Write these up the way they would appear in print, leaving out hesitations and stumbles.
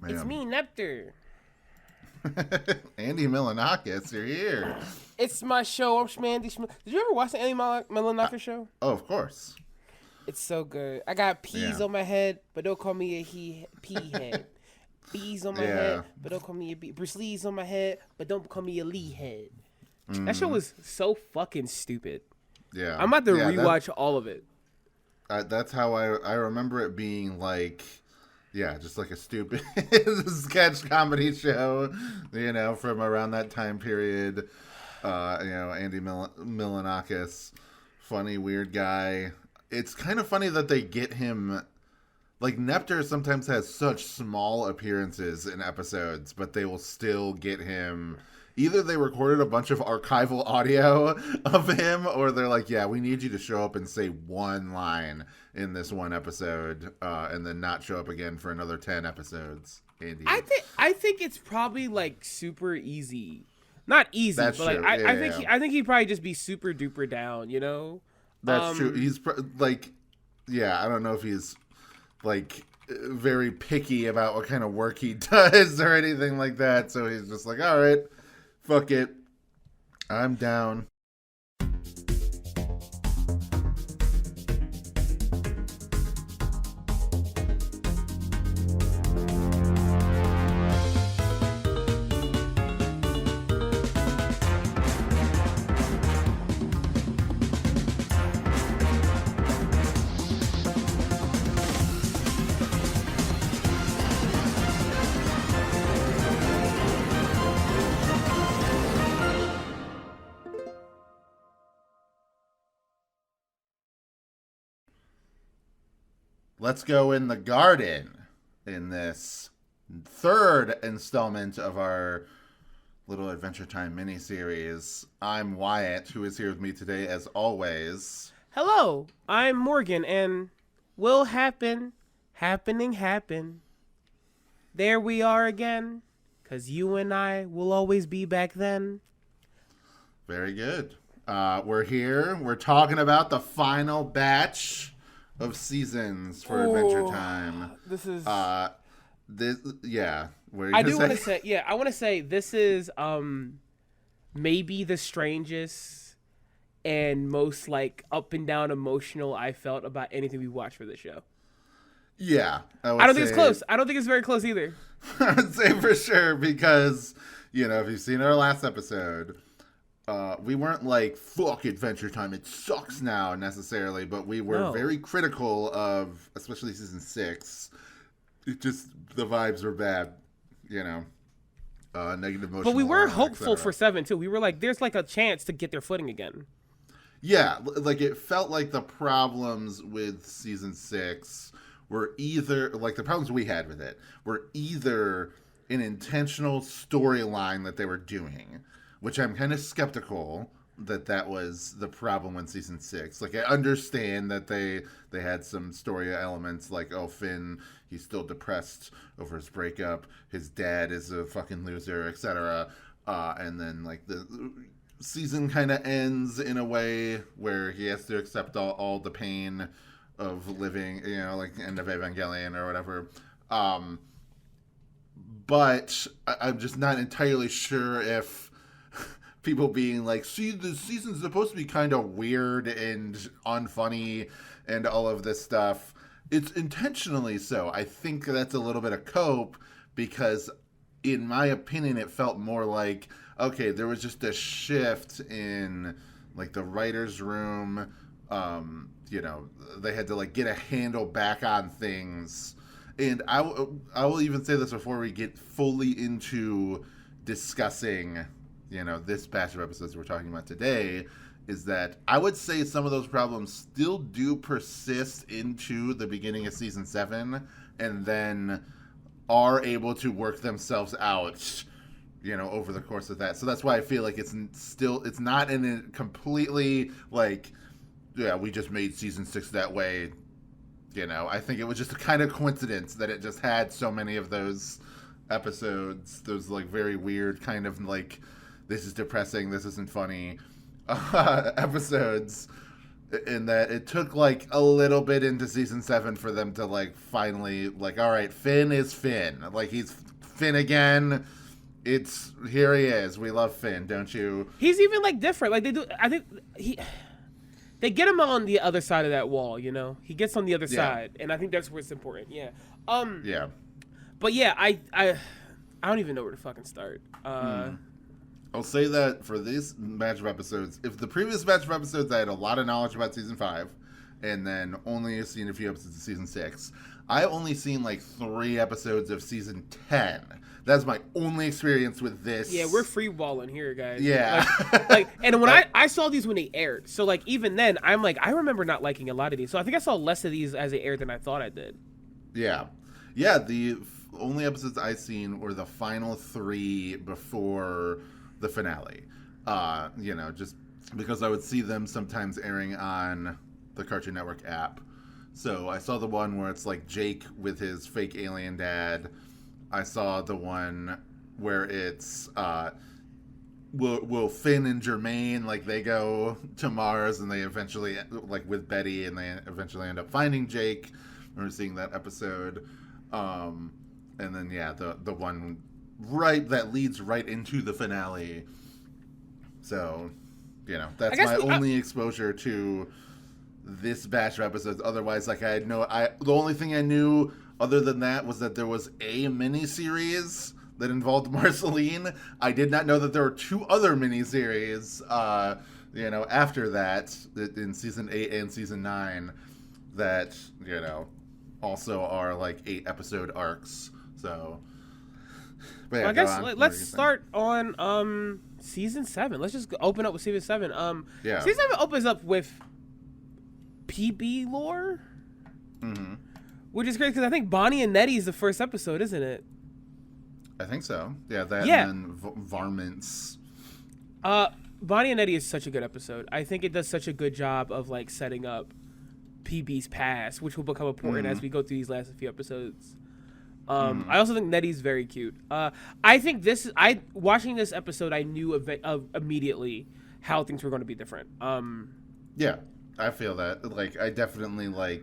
It's Man. me, Nepter. Andy Milonakis, you're here. It's my show. I'm Schmandy. Did you ever watch the Andy Milonakis show? Oh, of course. It's so good. I got peas Yeah. on my head, but don't call me a pea head. Bees on my head, but don't call me a bee. Bruce Lee's on my head, but don't call me a Lee head. That show was so fucking stupid. Yeah. I'm about to rewatch all of it. That's how I remember it being like, yeah, just like a stupid sketch comedy show, from around that time period. Andy Milonakis, funny, weird guy. It's kind of funny that they get him. Like, Nepter sometimes has such small appearances in episodes, but they will still get him. Either they recorded a bunch of archival audio of him, or they're like, yeah, we need you to show up and say one line in this one episode, and then not show up again for another 10 episodes. Andy. I think it's probably, like, super easy. Not easy, That's but, like, true. I think he'd probably just be super duper down, That's true. He's, I don't know if he's, like, very picky about what kind of work he does or anything like that, so he's just like, all right, fuck it, I'm down. Let's go in the garden in this third installment of our little Adventure Time miniseries. I'm Wyatt, who is here with me today as always. Hello, I'm Morgan, and will happen. There we are again, 'cause you and I will always be back then. Very good. We're here. We're talking about the final batch of seasons for Adventure Time. This is. I want to say this is maybe the strangest and most like up and down emotional I felt about anything we watched for this show. Yeah, I don't think it's close. I don't think it's very close either. I would say for sure because if you've seen our last episode. We weren't like, fuck Adventure Time, it sucks now, necessarily, but we were very critical of, especially season 6. It just, the vibes were bad, negative emotional. But we were hopeful for 7, too. We were like, there's like a chance to get their footing again. Yeah, like it felt like the problems with season 6 were either, like the problems we had with it, were either an intentional storyline that they were doing, which I'm kind of skeptical that was the problem in season 6. Like, I understand that they had some story elements like, oh, Finn, he's still depressed over his breakup. His dad is a fucking loser, etc. And then, like, the season kind of ends in a way where he has to accept all the pain of living, like the end of Evangelion or whatever. But I'm just not entirely sure if people being like, see, the season's supposed to be kind of weird and unfunny and all of this stuff. It's intentionally so. I think that's a little bit of cope because, in my opinion, it felt more like, okay, there was just a shift in, like, the writer's room. They had to, like, get a handle back on things. And I will even say this before we get fully into discussing this batch of episodes we're talking about today, is that I would say some of those problems still do persist into the beginning of season 7 and then are able to work themselves out, over the course of that. So that's why I feel like it's not in a completely like, yeah, we just made season 6 that way. I think it was just a kind of coincidence that it just had so many of those episodes, those like very weird kind of like, this is depressing, this isn't funny episodes. in that it took like a little bit into season 7 for them to like finally like, all right, Finn is Finn. Like he's Finn again. It's here he is. We love Finn, don't you? He's even like different. Like they do. I think they get him on the other side of that wall. He gets on the other side, and I think that's where it's important. Yeah. Yeah. But yeah, I don't even know where to fucking start. I'll say that for this batch of episodes, if the previous batch of episodes I had a lot of knowledge about season 5, and then only seen a few episodes of season 6, I only seen like 3 episodes of season 10. That's my only experience with this. Yeah, we're free balling here, guys. Yeah. And when I saw these when they aired, so like even then, I'm like, I remember not liking a lot of these. So I think I saw less of these as they aired than I thought I did. Yeah. Yeah, the only episodes I seen were the final 3 before the finale. Just because I would see them sometimes airing on the Cartoon Network app. So I saw the one where it's like Jake with his fake alien dad. I saw the one where it's will Finn and Jermaine, like they go to Mars and they eventually, like with Betty, and they eventually end up finding Jake. I remember seeing that episode. And then the one that leads right into the finale. So, that's my only exposure to this batch of episodes. Otherwise, like the only thing I knew other than that was that there was a miniseries that involved Marceline. I did not know that there were 2 other miniseries, after that in season 8 and season 9 that, also are like 8-episode arcs. So, but yeah, I guess let's start on season 7. Let's just open up with season 7. Season 7 opens up with PB lore, which is great because I think Bonnie and Nettie is the first episode, isn't it? I think so. Yeah, that and then Varmints. Bonnie and Nettie is such a good episode. I think it does such a good job of like setting up PB's past, which will become important as we go through these last few episodes. I also think Nettie's very cute. I think watching this episode, I knew immediately how things were going to be different. Yeah, I feel that. Like, I definitely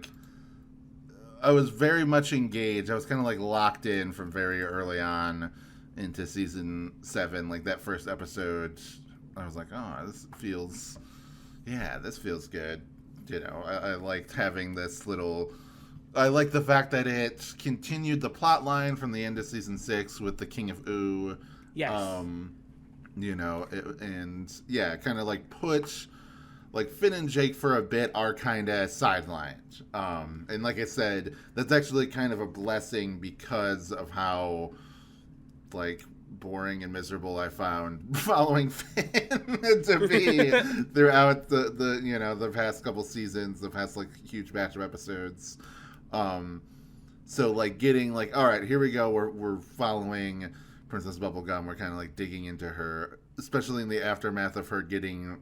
I was very much engaged. I was kind of like locked in from very early on into season 7. Like that first episode, I was like, oh, this feels good. I liked having this little. I like the fact that it continued the plot line from the end of season 6 with the King of Ooh. Yes. Kind of like put like Finn and Jake for a bit are kind of sidelined. And like I said, that's actually kind of a blessing because of how like boring and miserable I found following Finn to be throughout the past couple seasons, the past like huge batch of episodes. So like getting like, all right, here we go. We're following Princess Bubblegum. We're kind of like digging into her, especially in the aftermath of her getting,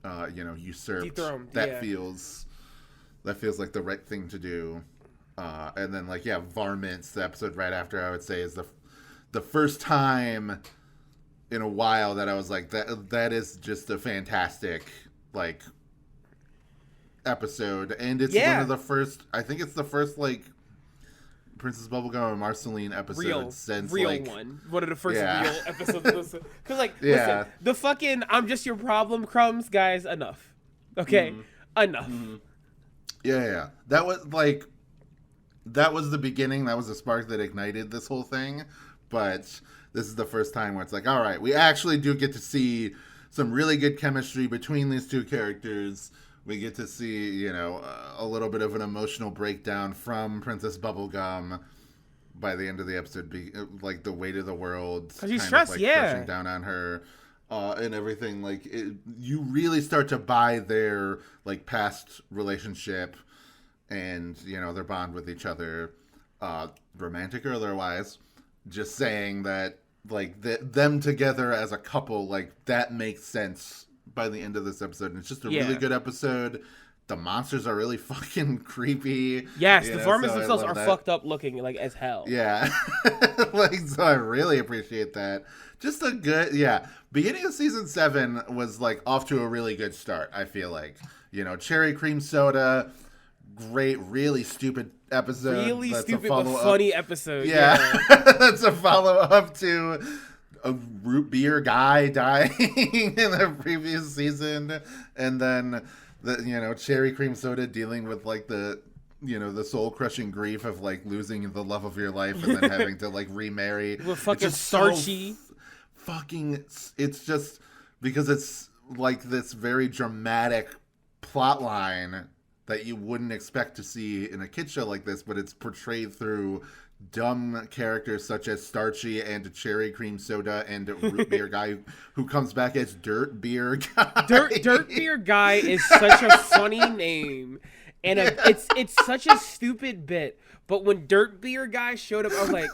usurped. Dethroned, that feels like the right thing to do. And then Varmints, the episode right after, I would say is the first time in a while that I was like, that is just a fantastic like episode, and it's one of the first. I think it's the first like Princess Bubblegum and Marceline episode since one of the first real episodes. Because listen, the fucking I'm just your problem crumbs, guys. Enough, okay, enough. Yeah. That was the beginning. That was the spark that ignited this whole thing. But this is the first time where it's like, all right, we actually do get to see some really good chemistry between these 2 characters. We get to see, a little bit of an emotional breakdown from Princess Bubblegum by the end of the episode, like the weight of the world kind of crushing down on her, and everything. Like you really start to buy their like past relationship and their bond with each other, romantic or otherwise. Just saying that like them together as a couple, like that makes sense by the end of this episode. And it's just a really good episode. the monsters are really fucking creepy. Yes, the varmints themselves are that. Fucked up looking, like, as hell. Yeah. Like, so I really appreciate that. Just a good, beginning of season 7 was, like, off to a really good start, I feel like. Cherry cream soda, great, really stupid episode. Really stupid but funny episode. Yeah. That's a follow-up to a root beer guy dying in the previous season. And then, cherry cream soda dealing with, like, the soul-crushing grief of, like, losing the love of your life and then having to, like, remarry. We're fucking starchy. It's just because it's, like, this very dramatic plot line that you wouldn't expect to see in a kid show like this, but it's portrayed through dumb characters such as Starchy and Cherry Cream Soda and Root Beer Guy, who comes back as Dirt Beer Guy. Dirt Beer Guy is such a funny name, and it's such a stupid bit. But when Dirt Beer Guy showed up, I was like,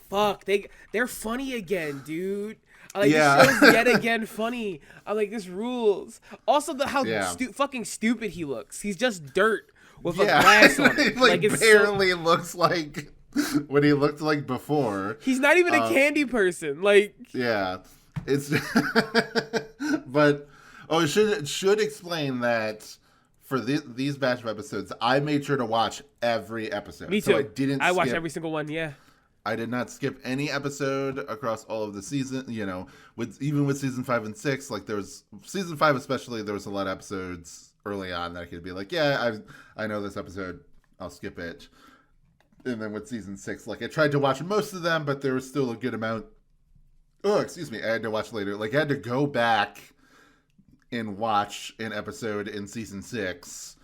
"Fuck, they're funny again, dude." This show's yet again funny. I'm like, this rules. Also, how fucking stupid he looks. He's just dirt with a glass on it. Like it barely looks like what he looked like before. He's not even a candy person. Like, yeah, it's. But it should explain that for these batch of episodes, I made sure to watch every episode. Me too. So I watched every single one. Yeah. I did not skip any episode across all of the season. With season 5 and 6, like there was season 5 especially, there was a lot of episodes early on that I could be like, yeah, I know this episode, I'll skip it. And then with season 6, like I tried to watch most of them, but there was still a good amount. Oh, excuse me, I had to watch later. Like I had to go back and watch an episode in season 6,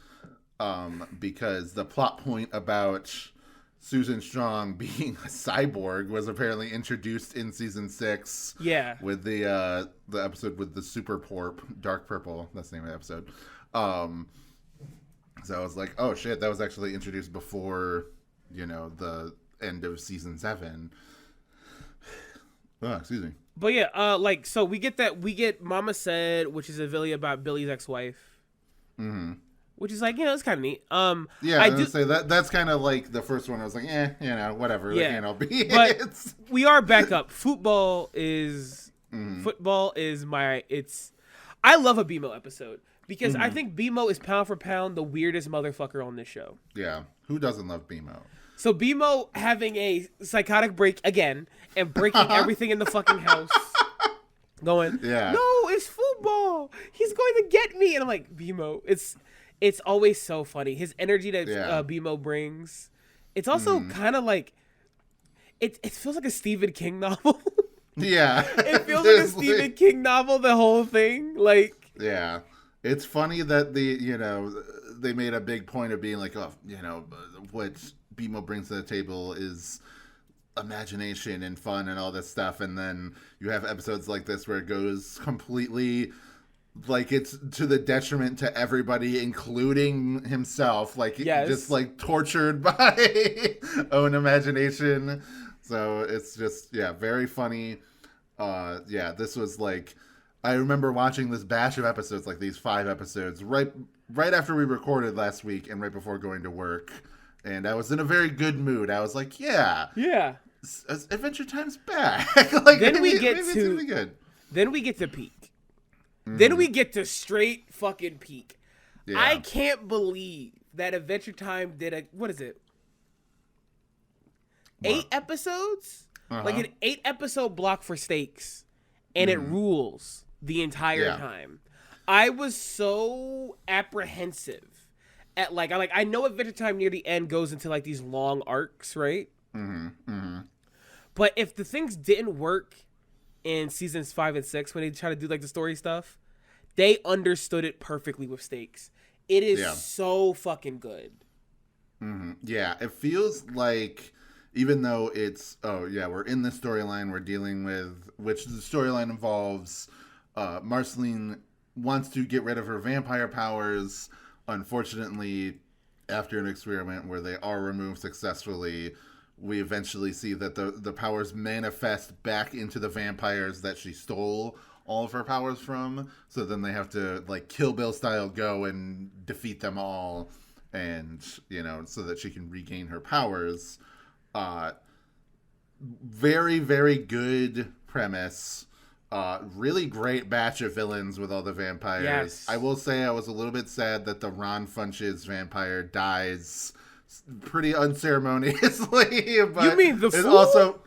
because the plot point about Susan Strong being a cyborg was apparently introduced in season 6. Yeah. With the episode with the super porp, Dark Purple. That's the name of the episode. So I was like, oh shit, that was actually introduced before, the end of season 7. Oh, excuse me. But yeah, so we get Mama Said, which is a video about Billy's ex-wife. Mm-hmm. Which is like, it's kind of neat. I do say that's kind of like the first one. I was like, whatever. Yeah, but we are back up. Football is my. I love a BMO episode because I think BMO is pound for pound the weirdest motherfucker on this show. Yeah, who doesn't love BMO? So BMO having a psychotic break again and breaking everything in the fucking house. Going, no, it's football. He's going to get me, and I'm like, BMO, It's always so funny. His energy that BMO brings. It's also kind of like, it feels like a Stephen King novel. Yeah. It feels like a Stephen King novel, the whole thing. Like. Yeah. It's funny that they made a big point of being like, what BMO brings to the table is imagination and fun and all this stuff. And then you have episodes like this where it goes completely, like, it's to the detriment to everybody, including himself. Like, just, like, tortured by own imagination. So it's just, very funny. This was, like, I remember watching this batch of episodes, like these 5 episodes, right after we recorded last week and right before going to work. And I was in a very good mood. I was like, yeah. Adventure Time's back. Like, then we get it's gonna be good. Then we get to peak. Then we get to straight fucking peak. Yeah. I can't believe that Adventure Time did what is it? What? 8 episodes? Like an 8 episode block for Stakes. And it rules the entire time. I was so apprehensive at I know Adventure Time near the end goes into like these long arcs, right? But if the things didn't work in seasons 5 and 6 when they try to do like the story stuff, they understood it perfectly with Stakes. It is so fucking good. Yeah, it feels like, even though it's we're in the storyline we're dealing with, which the storyline involves Marceline wants to get rid of her vampire powers. Unfortunately, after an experiment where they are removed successfully, we eventually see that the powers manifest back into the vampires that she stole all of her powers from. So then they have to, like, Kill Bill style go and defeat them all, and, you know, so that she can regain her powers. Very, very good premise. Really great batch of villains with all the vampires. Yes. I will say I was a little bit sad that the Ron Funches vampire dies pretty unceremoniously. But you mean the fool? Also,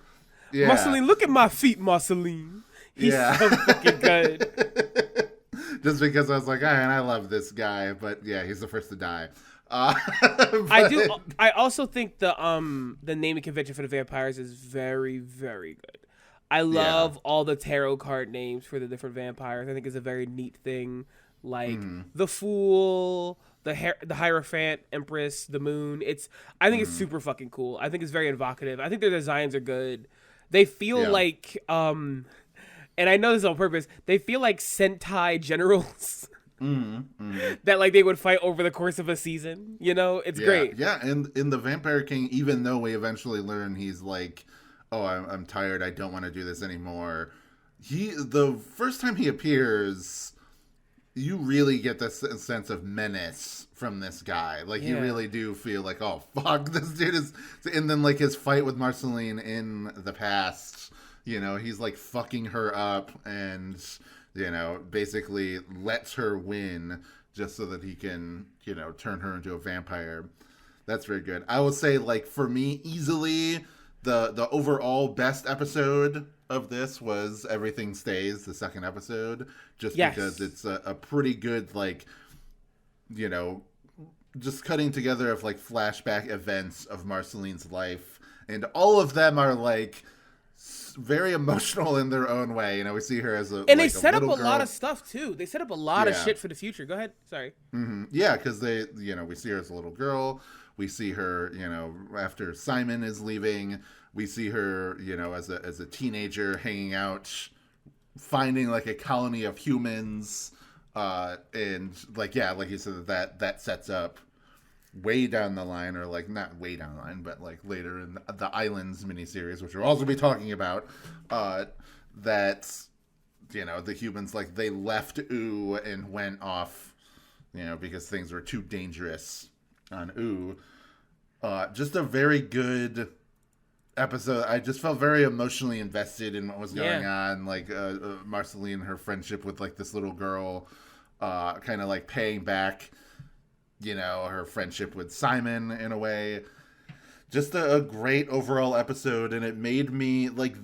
yeah. Marceline, look at my feet, Marceline. He's so fucking good. Just because I was like, and I love this guy, but yeah, he's the first to die. I do. I also think the naming convention for the vampires is very, very good. I love all the tarot card names for the different vampires. I think it's a very neat thing. Like the Fool, the Hierophant, Empress, the Moon. I think it's super fucking cool. I think it's very evocative. I think their designs are good. They feel like and I know this on purpose. They feel like Sentai generals. That like they would fight over the course of a season. You know, it's great. Yeah, and in the Vampire King, even though we eventually learn he's like, oh, I'm tired, I don't want to do this anymore. The first time he appears, you really get this sense of menace from this guy. Like, you really do feel like, oh, fuck, this dude is... And then, like, his fight with Marceline in the past, you know, he's, like, fucking her up and, you know, basically lets her win just so that he can, you know, turn her into a vampire. That's very good. I would say, like, for me, easily... The overall best episode of this was Everything Stays, the second episode, just because it's a pretty good, like, you know, just cutting together of, like, flashback events of Marceline's life. And all of them are, like, very emotional in their own way. You know, we see her as a And they set up a lot of stuff, too. They set up a lot of shit for the future. Go ahead. Sorry. Mm-hmm. Yeah, because they, you know, we see her as a little girl. We see her, you know, after Simon is leaving. We see her, you know, as a teenager hanging out, finding like a colony of humans, and like like you said, that sets up way down the line, or like not way down the line, but like later in the Islands miniseries, which we'll also be talking about, that, you know, the humans, like, they left Oo and went off, you know, because things were too dangerous on Oo. Just a very good episode. I just felt very emotionally invested in what was going on. Like, Marceline, her friendship with, like, this little girl, kind of, like, paying back, you know, her friendship with Simon in a way. Just a great overall episode, and it made me, like,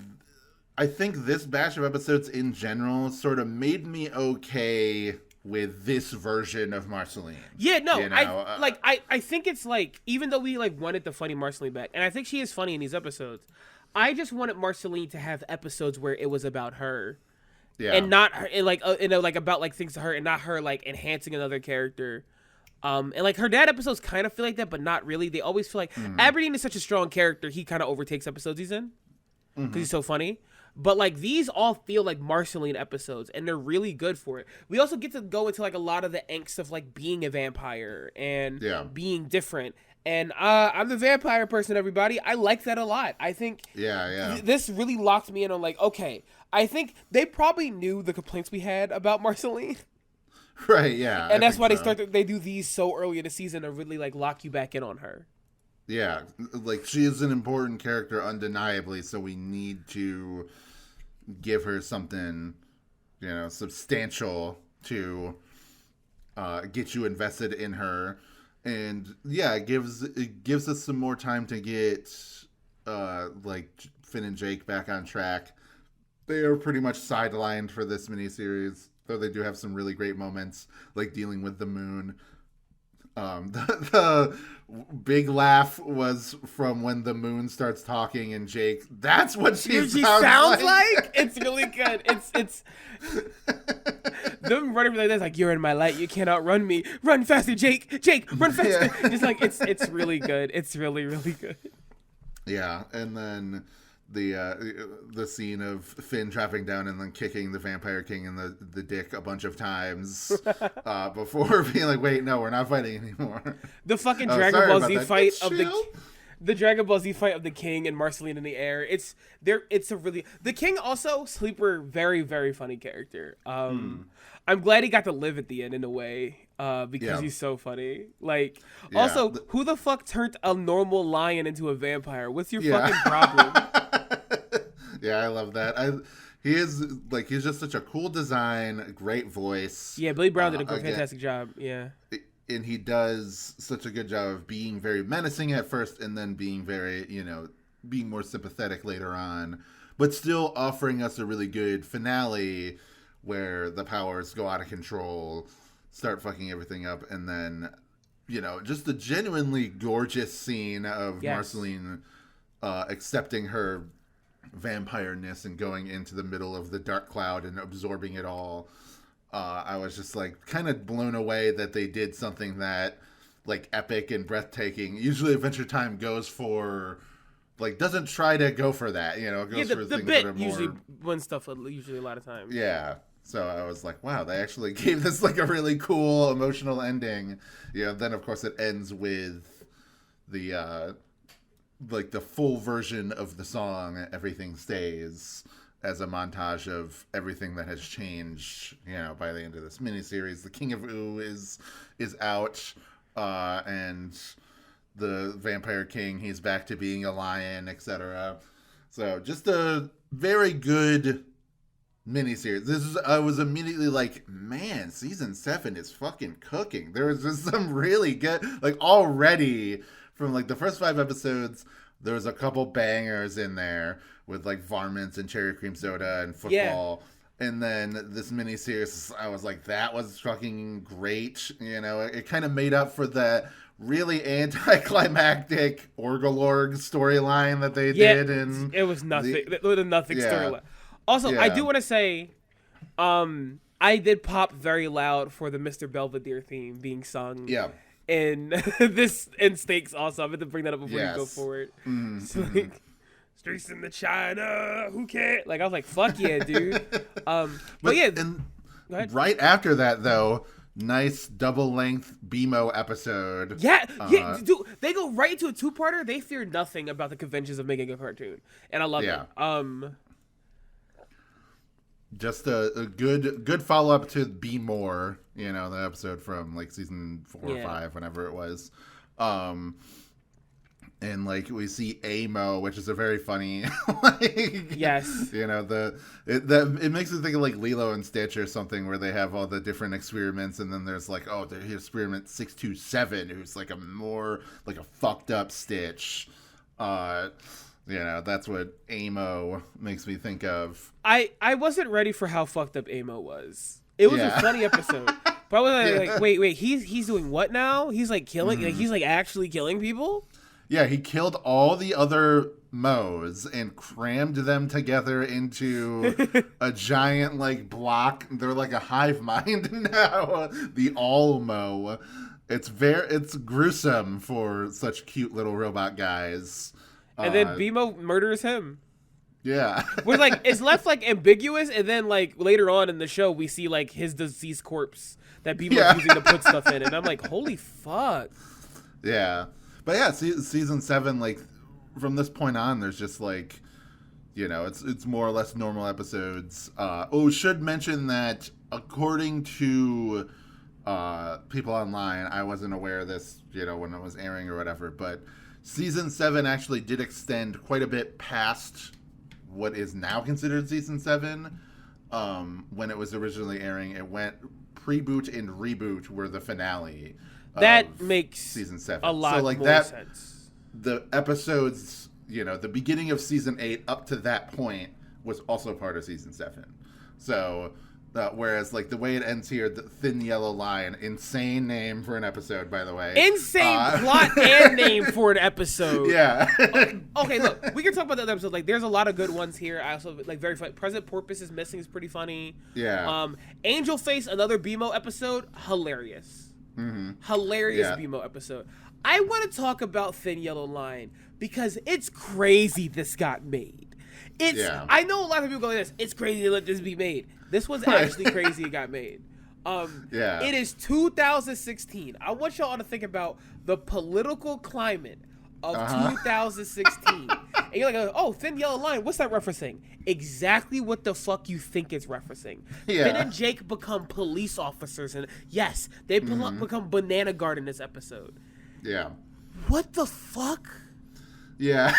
I think this batch of episodes in general sort of made me okay with this version of Marceline. Yeah, no, you know? I think it's like, even though we like wanted the funny Marceline back, and I think she is funny in these episodes, I just wanted Marceline to have episodes where it was about her, and not her, and like you know, like about like things to her, and not her like enhancing another character. And like her dad episodes kind of feel like that, but not really. They always feel like Aberdeen is such a strong character; he kind of overtakes episodes he's in because he's so funny. But, like, these all feel like Marceline episodes, and they're really good for it. We also get to go into, like, a lot of the angst of, like, being a vampire and being different. And I'm the vampire person, everybody. I like that a lot. I think this really locked me in on, like, okay, I think they probably knew the complaints we had about Marceline. Right, yeah. And that's why they do these so early in the season to really, like, lock you back in on her. Yeah, like, she is an important character, undeniably, so we need to give her something, you know, substantial to get you invested in her. And, yeah, it gives us some more time to get, like, Finn and Jake back on track. They are pretty much sidelined for this miniseries, though they do have some really great moments, like dealing with the moon. The big laugh was from when the moon starts talking and Jake, that's what she sounds like. It's really good. It's them running like this, like, you're in my light, you can't outrun me. Run faster, Jake, run faster. Yeah. Just like it's really good. It's really, really good. Yeah, and then the scene of Finn trapping down and then kicking the Vampire King in the dick a bunch of times before being like, wait, no, we're not fighting anymore. The fucking Dragon Ball Z fight of the the Dragon Ball Z fight of the King and Marceline in the air. It's a really the King also sleeper, very very funny character. I'm glad he got to live at the end in a way, because he's so funny. Like, also, who the fuck turned a normal lion into a vampire? What's your fucking problem? Yeah, I love that. He's just such a cool design, great voice. Yeah, Billy Brown did a fantastic job. Yeah. And he does such a good job of being very menacing at first and then being very, being more sympathetic later on, but still offering us a really good finale where the powers go out of control, start fucking everything up, and then, just a genuinely gorgeous scene of Marceline accepting her vampire-ness and going into the middle of the dark cloud and absorbing it all. I was just like kind of blown away that they did something that like epic and breathtaking. Usually Adventure Time goes for doesn't try to go for that, it goes for things that are more usually wins stuff usually a lot of times. Yeah. So I was like, wow, they actually gave this like a really cool emotional ending. Then of course it ends with the the full version of the song Everything Stays, as a montage of everything that has changed, by the end of this miniseries. The King of Ooh is out, and the Vampire King, he's back to being a lion, etc. So just a very good miniseries. I was immediately like, man, season 7 is fucking cooking. There was just some really good, already from the first 5 episodes, there was a couple bangers in there with varmints and cherry cream soda and football. Yeah. And then this miniseries, I was like, that was fucking great. It kind of made up for the really anticlimactic Orgalorg storyline that they did. And it was nothing. The nothing storyline. Also, I do want to say, I did pop very loud for the Mr. Belvedere theme being sung. Yeah. And this and Stakes also. I'm going to bring that up before you go forward. Mm-hmm. It's streets in the China, who cares? I was like, fuck yeah, dude. But yeah. And right after that, though, nice double-length BMO episode. Yeah, dude, they go right into a 2-parter. They fear nothing about the conventions of making a cartoon. And I love it. Just a good follow-up to Be More, the episode from season 4 or 5, whenever it was. And we see Amo, which is a very funny yes. It makes me think of Lilo and Stitch or something, where they have all the different experiments, and then there's there's experiment 627, who's a more a fucked up Stitch. That's what Amo makes me think of. I wasn't ready for how fucked up Amo was. It was a funny episode. But I was wait, he's doing what now? He's killing, he's actually killing people? Yeah, he killed all the other Moes and crammed them together into a giant block. They're like a hive mind now. The All Mo. It's gruesome for such cute little robot guys. And then BMO murders him. Yeah. We're it's left ambiguous, and then later on in the show we see his deceased corpse that BMO's using to put stuff in, and I'm like, holy fuck. Yeah. But yeah, season 7, from this point on, there's just it's more or less normal episodes. Should mention that according to people online, I wasn't aware of this, when it was airing or whatever, but season 7 actually did extend quite a bit past what is now considered season 7. When it was originally airing, it went pre-boot and reboot were the finale. That makes season 7 a lot more sense. The episodes, the beginning of season 8 up to that point was also part of season 7. So, whereas the way it ends here, the Thin Yellow Line, insane name for an episode, by the way. Insane plot and name for an episode. Yeah. Okay, look, we can talk about the other episode. There's a lot of good ones here. I also very funny. President Porpoise is missing is pretty funny. Yeah. Angel Face, another BMO episode, hilarious. Mm-hmm. Hilarious BMO episode. I want to talk about Thin Yellow Line because it's crazy this got made. I know a lot of people go like this. It's crazy to let this be made. This was actually crazy it got made. It is 2016. I want y'all to think about the political climate of 2016. And you're like, oh, Thin Yellow Line, what's that referencing? Exactly what the fuck you think it's referencing. Yeah. Finn and Jake become police officers, and yes, they become Banana Guard in this episode. Yeah. What the fuck? Yeah.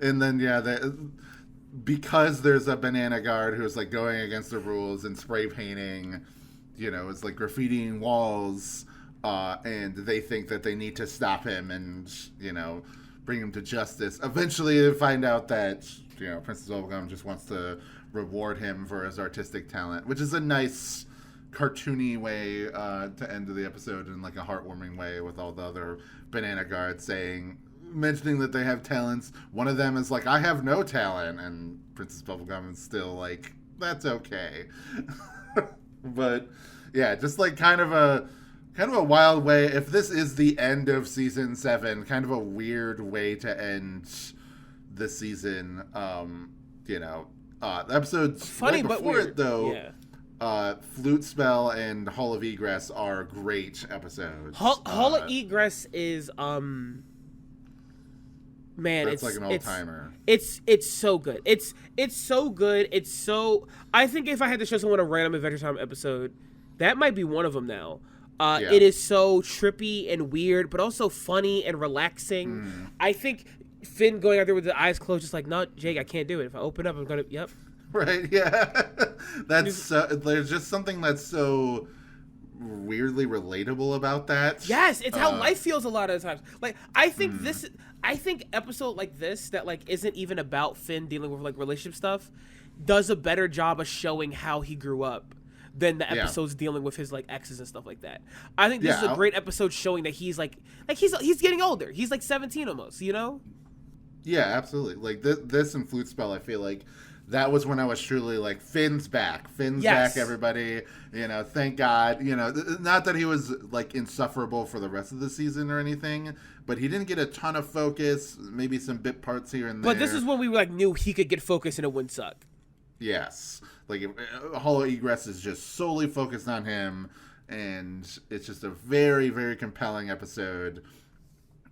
And then, because there's a Banana Guard who's like going against the rules and spray painting, it's like graffitiing walls, and they think that they need to stop him and, bring him to justice. Eventually they find out that, Princess Bubblegum just wants to reward him for his artistic talent, which is a nice cartoony way to end the episode in like a heartwarming way, with all the other Banana Guards mentioning that they have talents. One of them is like, I have no talent, and Princess Bubblegum is still like, that's okay. But yeah, just like kind of a wild way. If this is the end of season 7, kind of a weird way to end the season. The episodes funny right but before weird. It though. Yeah. Flute Spell and Hall of Egress are great episodes. Hall of Egress is man, that's like an old timer. It's so good. It's so good. It's so. I think if I had to show someone a random Adventure Time episode, that might be one of them now. It is so trippy and weird, but also funny and relaxing. I think Finn going out there with the eyes closed, just like, no, Jake, I can't do it. If I open up, I'm gonna. Yep. Right. Yeah. There's just something that's so weirdly relatable about that. Yes, it's how life feels a lot of the times. Like, I think episode like this that like isn't even about Finn dealing with like relationship stuff does a better job of showing how he grew up than the episodes dealing with his like exes and stuff like that. I think this is a great episode showing that he's like he's getting older. He's like 17 almost, Yeah, absolutely. Like this and Flute Spell, I feel like that was when I was truly like, Finn's back. Finn's back, everybody. Thank God. Not that he was like insufferable for the rest of the season or anything, but he didn't get a ton of focus, maybe some bit parts here and there. But this is when we like knew he could get focus and it wouldn't suck. Yes. Like, Hall of Egress is just solely focused on him, and it's just a very, very compelling episode.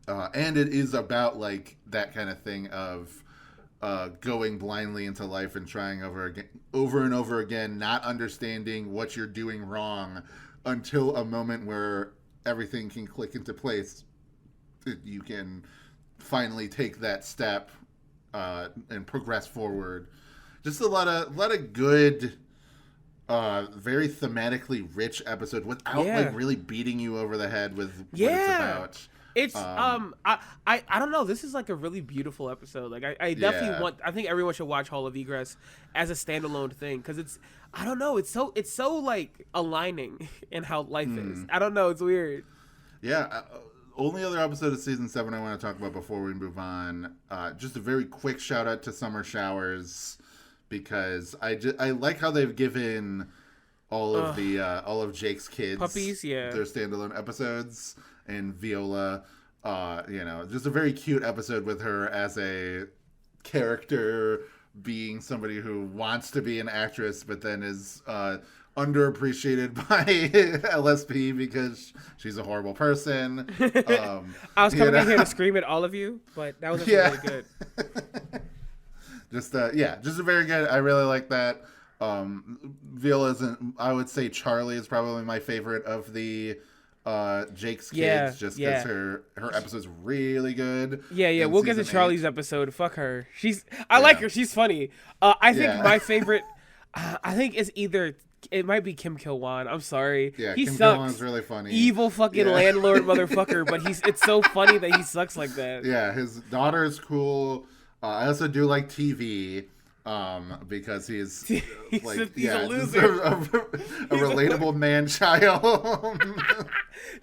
And it is about like that kind of thing of going blindly into life and trying over and over again, not understanding what you're doing wrong until a moment where everything can click into place. You can finally take that step and progress forward. Just a lot of good, very thematically rich episode without like really beating you over the head with what it's about. It's I don't know. This is like a really beautiful episode. Like I definitely I think everyone should watch Hall of Egress as a standalone thing, because it's, I don't know, it's so like aligning in how life is. I don't know, it's weird. Yeah. Only other episode of season 7 I want to talk about before we move on. Just a very quick shout out to Summer Showers, because I like how they've given all of Jake's kids puppies, their standalone episodes. And Viola, just a very cute episode with her as a character, being somebody who wants to be an actress, but then is underappreciated by LSP because she's a horrible person. I was coming in here to scream at all of you, but that was really good. Just a very good. I really like that. Viola isn't. I would say Charlie is probably my favorite of the Jake's kids, just because her episode's really good. Yeah, we'll get to Charlie's episode. Fuck her. I like her. She's funny. I think my favorite, I think it might be Kim Kil-wan. I'm sorry. Yeah, he Kim sucks. Kil-wan's really funny. Evil fucking landlord motherfucker, but it's so funny that he sucks like that. Yeah, his daughter is cool. I also do like TV. Because he's a loser. A relatable man child.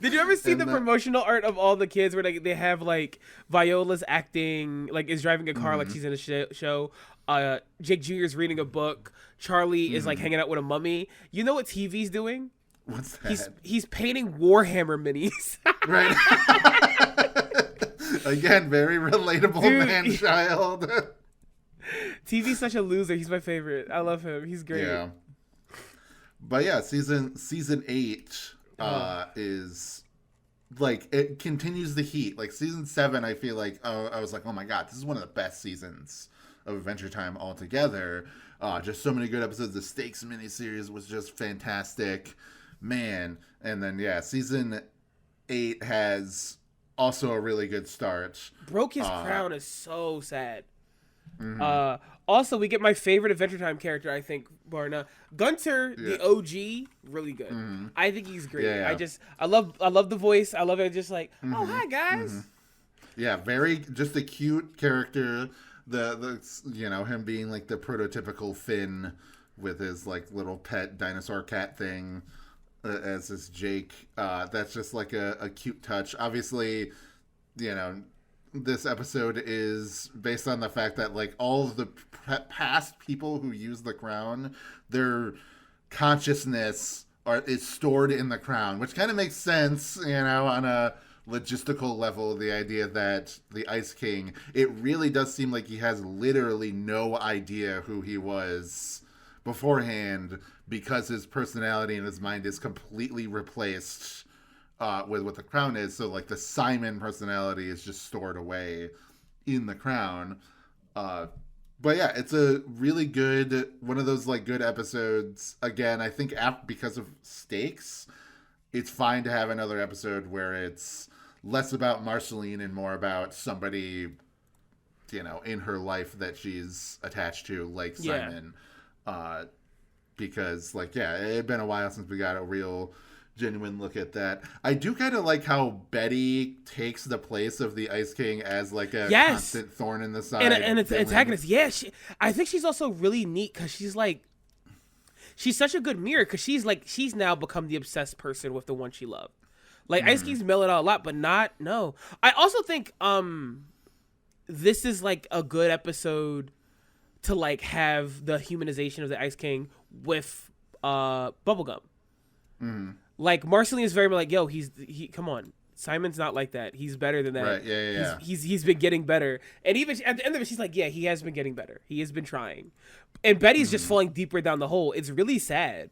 Did you ever see the promotional art of all the kids where they have like Viola's acting, like is driving a car like she's in a show. Jake Jr. is reading a book. Charlie is like hanging out with a mummy. You know what TV's doing? What's that? He's painting Warhammer minis. Right. Again, very relatable man child. TV's such a loser. He's my favorite. I love him. He's great. Yeah. But yeah, season 8 is like it continues the heat. Like season 7, I feel like I was like, oh my god, this is one of the best seasons of Adventure Time altogether. Just so many good episodes. The Stakes miniseries was just fantastic, man. And then season 8 has also a really good start. Broke his crown is so sad. Also, we get my favorite Adventure Time character, I think, Barna. Gunter, the OG, really good. I think he's great. I love the voice. I love it. Just like, oh, hi, guys. Yeah, very, just a cute character. The him being like the prototypical Finn with his like little pet dinosaur cat thing as his Jake. That's just like a cute touch. Obviously, this episode is based on the fact that like all of the past people who use the crown, their consciousness is stored in the crown, which kind of makes sense, on a logistical level. The idea that the Ice King, it really does seem like he has literally no idea who he was beforehand, because his personality and his mind is completely replaced with what the crown is. So like the Simon personality is just stored away in the crown. But yeah, it's a really good, one of those like good episodes. Again, I think because of Stakes, it's fine to have another episode where it's less about Marceline and more about somebody, in her life that she's attached to, like Simon. Because like, it had been a while since we got a real genuine look at that. I do kind of like how Betty takes the place of the Ice King as like a constant thorn in the side and it's antagonist. I think she's also really neat because she's such a good mirror, because she's now become the obsessed person with the one she loved. Like Ice King's mellowed out a lot, but no. I also think this is like a good episode to like have the humanization of the Ice King with Bubblegum. Like Marceline is very much like, yo, he come on, Simon's not like that. He's better than that. Right? Yeah. He's been getting better, and even at the end of it, she's like, yeah, he has been getting better. He has been trying, and Betty's just falling deeper down the hole. It's really sad.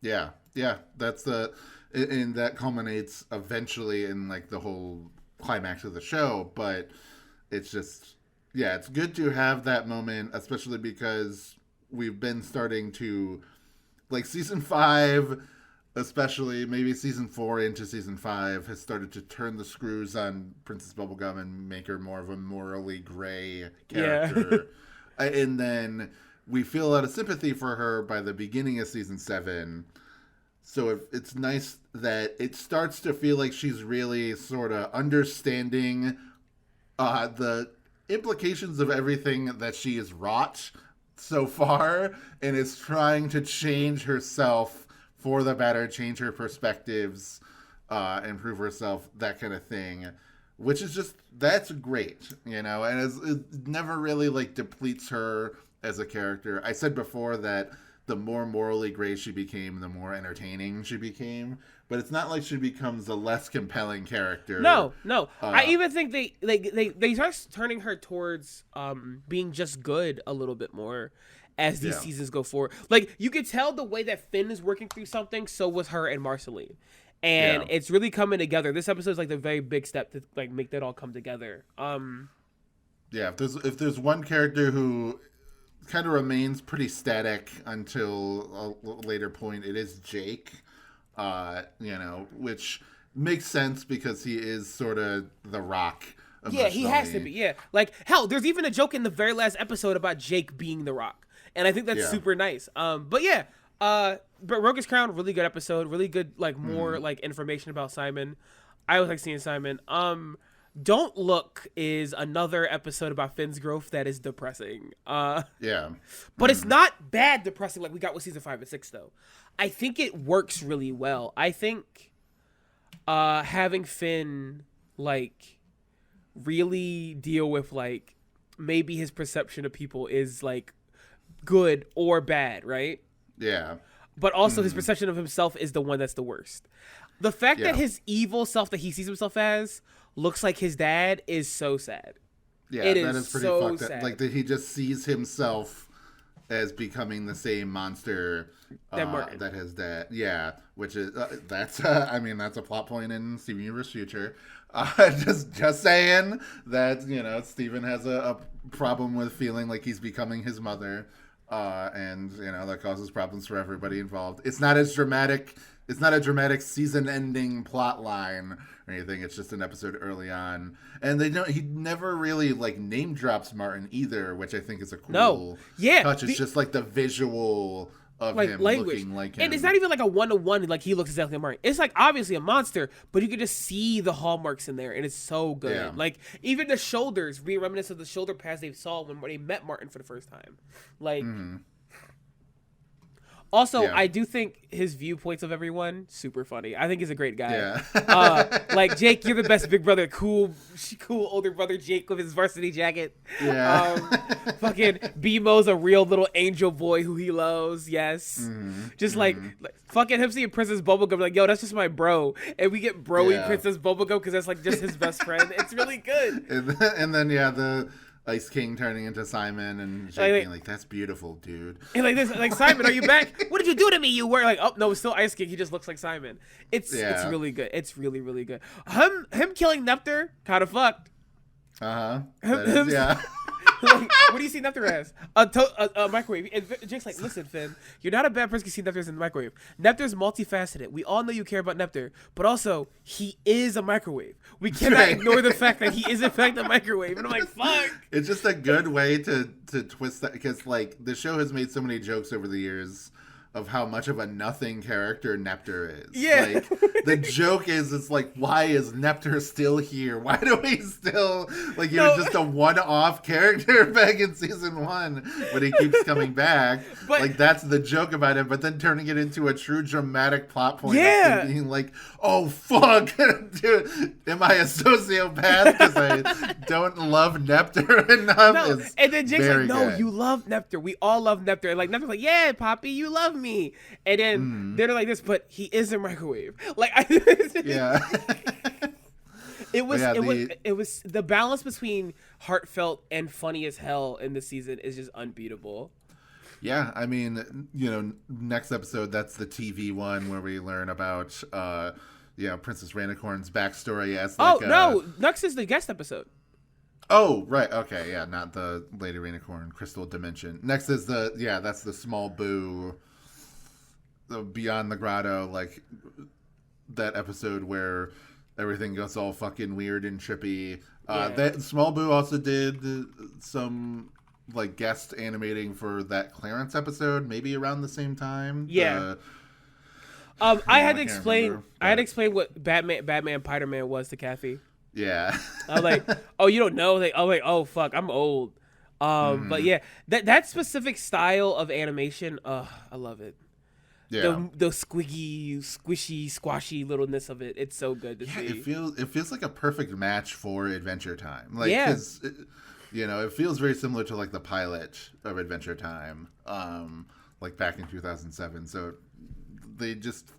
Yeah. That's and that culminates eventually in like the whole climax of the show. But it's just, it's good to have that moment, especially because we've been starting to, like, season 5, especially maybe season 4 into season 5, has started to turn the screws on Princess Bubblegum and make her more of a morally gray character. And then we feel a lot of sympathy for her by the beginning of season 7. So it's nice that it starts to feel like she's really sort of understanding the implications of everything that she has wrought so far, and is trying to change herself for the better, change her perspectives, improve herself, that kind of thing, which is just, that's great, and it never really like depletes her as a character. I said before that the more morally gray she became, the more entertaining she became, but it's not like she becomes a less compelling character. No. I even think they start turning her towards being just good a little bit more as these seasons go forward. Like, you could tell the way that Finn is working through something, so was her and Marceline. And it's really coming together. This episode is like the very big step to like make that all come together. If there's one character who kind of remains pretty static until a later point, it is Jake. Which makes sense because he is sort of the Rock. Yeah, he has to be. Yeah, like hell, there's even a joke in the very last episode about Jake being the Rock, and I think that's super nice. But Rogue's Crown, really good episode, really good, like more like information about Simon. I always like seeing Simon. Don't Look is another episode about Finn's growth that is depressing. But it's not bad depressing like we got with season 5 and 6 though. I think it works really well. I think having Finn like really deal with like maybe his perception of people is like good or bad, right? Yeah. But also his perception of himself is the one that's the worst. The fact that his evil self that he sees himself as looks like his dad is so sad. Yeah, that is pretty fucked up. Like that he just sees himself as becoming the same monster that has that. Yeah, which is that's I mean that's a plot point in Steven Universe Future. Just saying that Steven has a problem with feeling like he's becoming his mother, and that causes problems for everybody involved. It's not as dramatic. It's not a dramatic season-ending plot line or anything. It's just an episode early on, and he never really name drops Martin either, which I think is a cool touch. It's just the visual of him language. Looking like him, and it's not even a one-to-one. He looks exactly like Martin. It's obviously a monster, but you can just see the hallmarks in there, and it's so good. Yeah. Even the shoulders, being reminiscent of the shoulder pads they saw when they met Martin for the first time. Also, I do think his viewpoints of everyone super funny. I think he's a great guy. Yeah. Jake, you're the best big brother. Cool older brother Jake with his varsity jacket. Yeah. Fucking BMO's a real little angel boy who he loves. Yes. Mm-hmm. Just fucking him seeing Princess Bubblegum. Yo, that's just my bro. And we get broy Princess Bubblegum because that's just his best friend. It's really good. And then the Ice King turning into Simon and Jake being that's beautiful, dude. And Simon, are you back? What did you do to me? You were oh no, it's still Ice King. He just looks like Simon. It's really good. It's really, really good. Him killing Neptune, kind of fucked. Yeah. What do you see Neptune as? A microwave. And Jake's listen, Finn, you're not a bad person to see Neptune in the microwave. Neptune's multifaceted. We all know you care about Neptune, but also he is a microwave. We cannot ignore the fact that he is in fact a microwave. And I'm fuck. It's just a good way to twist that, because the show has made so many jokes over the years of how much of a nothing character Neptune is. Yeah. The joke is, it's why is Neptune still here? Why do we still, was just a one-off character back in season 1, but he keeps coming back. But, that's the joke about him, but then turning it into a true dramatic plot point. Yeah. Being oh, fuck, dude, am I a sociopath because I don't love Neptune enough? No. And then Jake's no, good. You love Neptune. We all love Neptune. And Neptune's yeah, Poppy, you love me. And then they're this, but he is a microwave. Yeah. It was the balance between heartfelt and funny as hell in this season is just unbeatable. Yeah, I mean, next episode, that's the TV one where we learn about Princess Rainicorn's backstory as no, next is the guest episode. Oh, right. Okay, yeah, not the Lady Rainicorn Crystal Dimension. Next is that's the Small Boo, the Beyond the Grotto, that episode where everything gets all fucking weird and trippy. That Small Boo also did some guest animating for that Clarence episode, maybe around the same time. Yeah. I had to explain what Batman Spider-Man was to Kathy. Yeah. I was oh, you don't know? Oh fuck, I'm old. But yeah, that specific style of animation, I love it. Yeah. The squishy, squashy littleness of it. It's so good to see. It feels like a perfect match for Adventure Time. Cause it feels very similar to the pilot of Adventure Time, back in 2007. So they just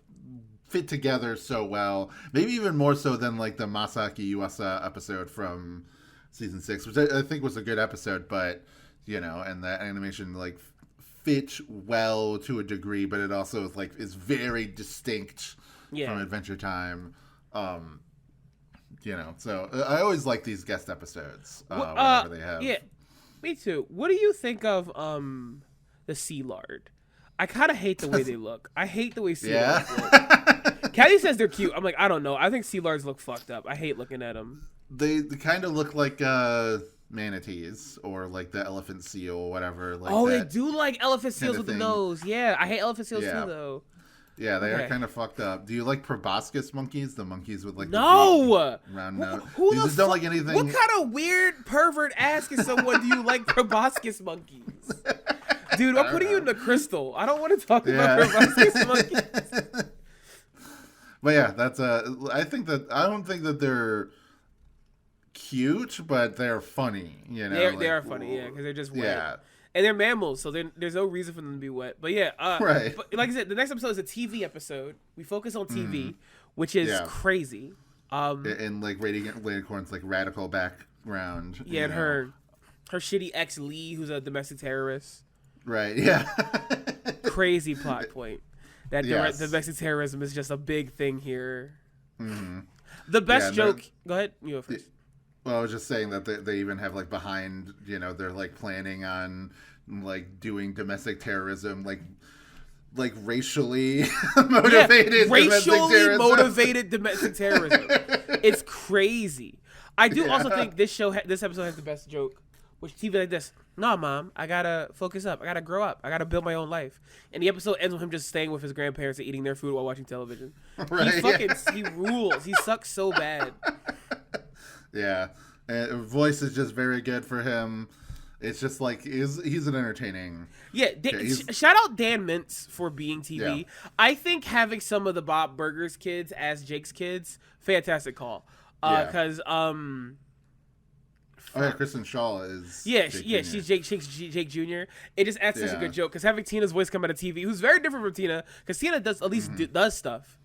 fit together so well. Maybe even more so than the Masaki Yuasa episode from season 6, which I think was a good episode, but and that animation fit well to a degree, but it also is very distinct from Adventure Time. So I always like these guest episodes whenever they have. Yeah, me too. What do you think of the Sea Lard? I kind of hate the way they look. I hate the way Sea Lards look. Caddy says they're cute. I'm I don't know. I think Sea Lards look fucked up. I hate looking at them. They kind of look like manatees or the elephant seal or whatever. They do elephant seals with the nose. Yeah, I hate elephant seals too, though. Yeah, they are kind of fucked up. Do you like proboscis monkeys? The monkeys with no the round nose. Who you just don't like anything. What kind of weird pervert asking someone, do you like proboscis monkeys? Dude, I'm putting you in the crystal. I don't want to talk about proboscis monkeys. But yeah, that's I don't think that they're cute, but they're funny. They are funny, because they're just wet. Yeah. And they're mammals, so there's no reason for them to be wet. But yeah, right. But like I said, the next episode is a TV episode. We focus on TV, which is crazy. And Radiant Rainicorn's radical background. Yeah, and her shitty ex Lee, who's a domestic terrorist. Right. Yeah. Crazy plot point. That Yes. domestic terrorism is just a big thing here. Mm-hmm. The best joke. Go ahead. You go first. Well, I was just saying that they even have like behind, they're like planning on like doing domestic terrorism, like racially motivated racially motivated domestic terrorism. It's crazy. I do also think this episode has the best joke, which TV like this. Nah, mom, I gotta focus up. I gotta grow up. I gotta build my own life. And the episode ends with him just staying with his grandparents and eating their food while watching television. Right, he rules. He sucks so bad. Yeah, and voice is just very good for him. It's just like he's an entertaining. Yeah, shout out Dan Mintz for being TV. Yeah. I think having some of the Bob Burgers kids as Jake's kids, fantastic call. Because Kristen Shaw is. She's Jake Jr. It just adds such a good joke because having Tina's voice come out of TV, who's very different from Tina, because Tina does at least does stuff.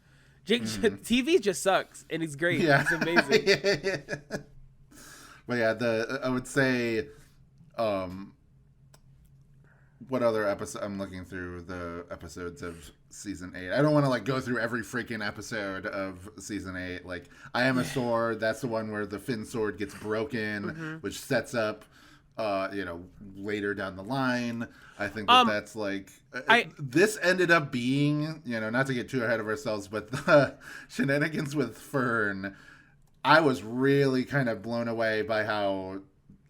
Jake TV just sucks and it's great. Yeah. It's amazing. But yeah, I would say, what other episode? I'm looking through the episodes of season 8. I don't want to like go through every freaking episode of season 8. Like, I Am a Sword. That's the one where the Finn sword gets broken, which sets up, later down the line. I think that's like this ended up being, not to get too ahead of ourselves, but the shenanigans with Fern. I was really kind of blown away by how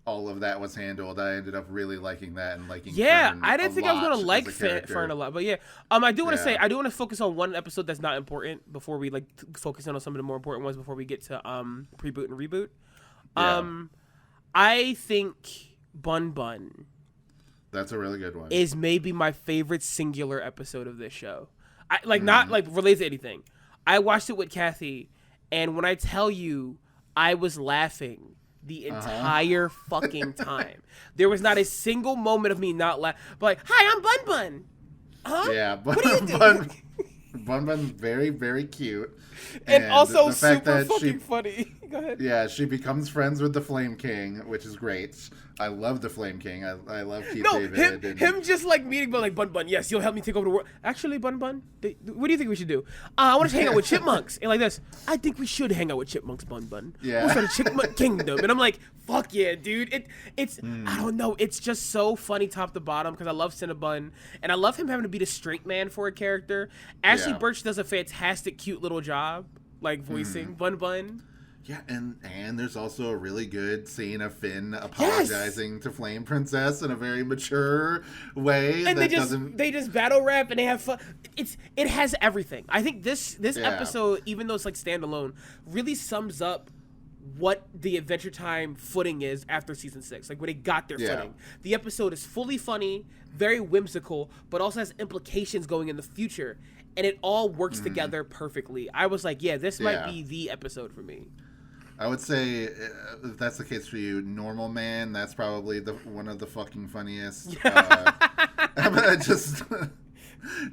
all of that was handled. I ended up really liking that and liking Fern I didn't think I was going to like Fern a lot. But I do want to say, I do want to focus on one episode that's not important before we like focus on some of the more important ones before we get to Pre-Boot and Reboot. I think Bun Bun. That's a really good one. Is maybe my favorite singular episode of this show. Not like related to anything. I watched it with Kathy, and when I tell you, I was laughing the entire fucking time. There was not a single moment of me not laughing. But like, hi, I'm Bun Bun. Huh? Yeah, what are you doing? Bun Bun's very, very cute. And also super fucking funny. Go ahead. Yeah, she becomes friends with the Flame King, which is great. I love the Flame King. I love Keith David. Him just like meeting, but like, Bun Bun, yes, you'll help me take over the world. Actually, Bun Bun, what do you think we should do? I want to hang out with chipmunks. And like this, I think we should hang out with chipmunks, Bun Bun. Yeah. We'll start a chipmunk kingdom. And I'm like, fuck yeah, dude. It's I don't know. It's just so funny top to bottom because I love Cinnabon. And I love him having to be the straight man for a character. Ashley Birch does a fantastic, cute little job, like voicing Bun Bun. Yeah, and there's also a really good scene of Finn apologizing to Flame Princess in a very mature way. And they just battle rap and they have fun. It has everything. I think this episode, even though it's like standalone, really sums up what the Adventure Time footing is after season 6. Like when they got their footing. The episode is fully funny, very whimsical, but also has implications going in the future. And it all works together perfectly. I was like, this might be the episode for me. I would say, if that's the case for you, Normal Man, that's probably one of the fucking funniest.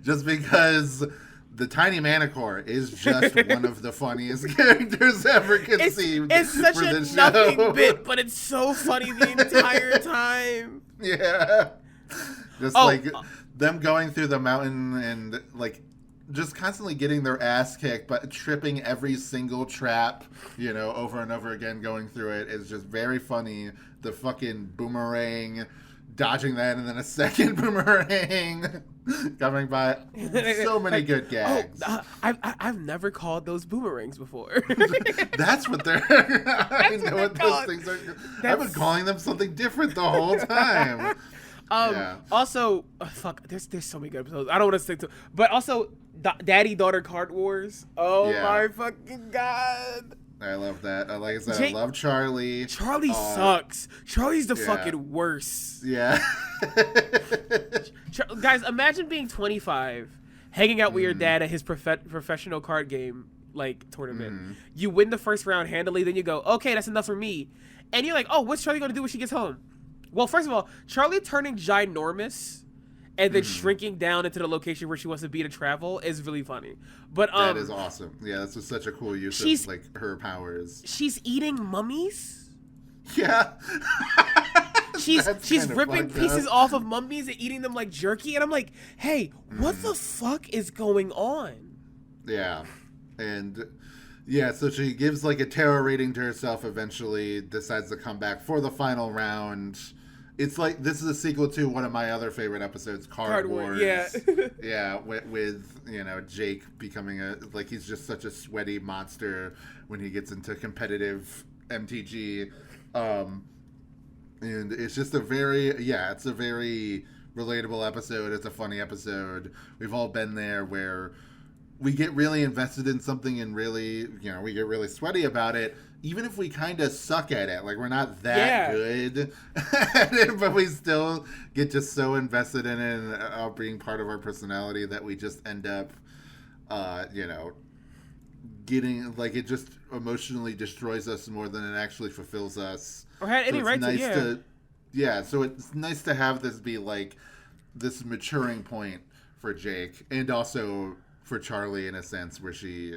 Just because the Tiny Manicore is just one of the funniest characters ever conceived. It's such a nothing bit, but it's so funny the entire time. Yeah. Just them going through the mountain and like just constantly getting their ass kicked, but tripping every single trap, over and over again, going through it is just very funny. The fucking boomerang, dodging that, and then a second boomerang coming by. So many good gags. I've never called those boomerangs before. That's what they're... I know what those things are. I've been calling them something different the whole time. Also, there's so many good episodes. I don't want to stick to, but also Daddy-Daughter Card Wars. Oh my fucking god. I love that. Like I said, I love Charlie. Charlie sucks. Charlie's the fucking worst. Yeah. Guys, imagine being 25, hanging out with your dad at his professional card game tournament. You win the first round handily, then you go, okay, that's enough for me. And you're like, oh, what's Charlie going to do when she gets home? Well, first of all, Charlie turning ginormous and then shrinking down into the location where she wants to be to travel is really funny. But that is awesome. Yeah, that's just such a cool use of her powers. She's eating mummies? Yeah. she's ripping pieces off of mummies and eating them like jerky, and I'm like, hey, what the fuck is going on? Yeah, and yeah, so she gives like a terror rating to herself. Eventually, decides to come back for the final round. It's like this is a sequel to one of my other favorite episodes, Card Wars. Yeah, yeah, with Jake becoming he's just such a sweaty monster when he gets into competitive MTG, and it's just a very relatable episode. It's a funny episode. We've all been there where we get really invested in something and really we get really sweaty about it. Even if we kind of suck at it, like we're not that good at it, but we still get just so invested in it and being part of our personality that we just end up, getting like it just emotionally destroys us more than it actually fulfills us. Or had any right to, so it's nice to have this be like this maturing point for Jake and also for Charlie in a sense where she,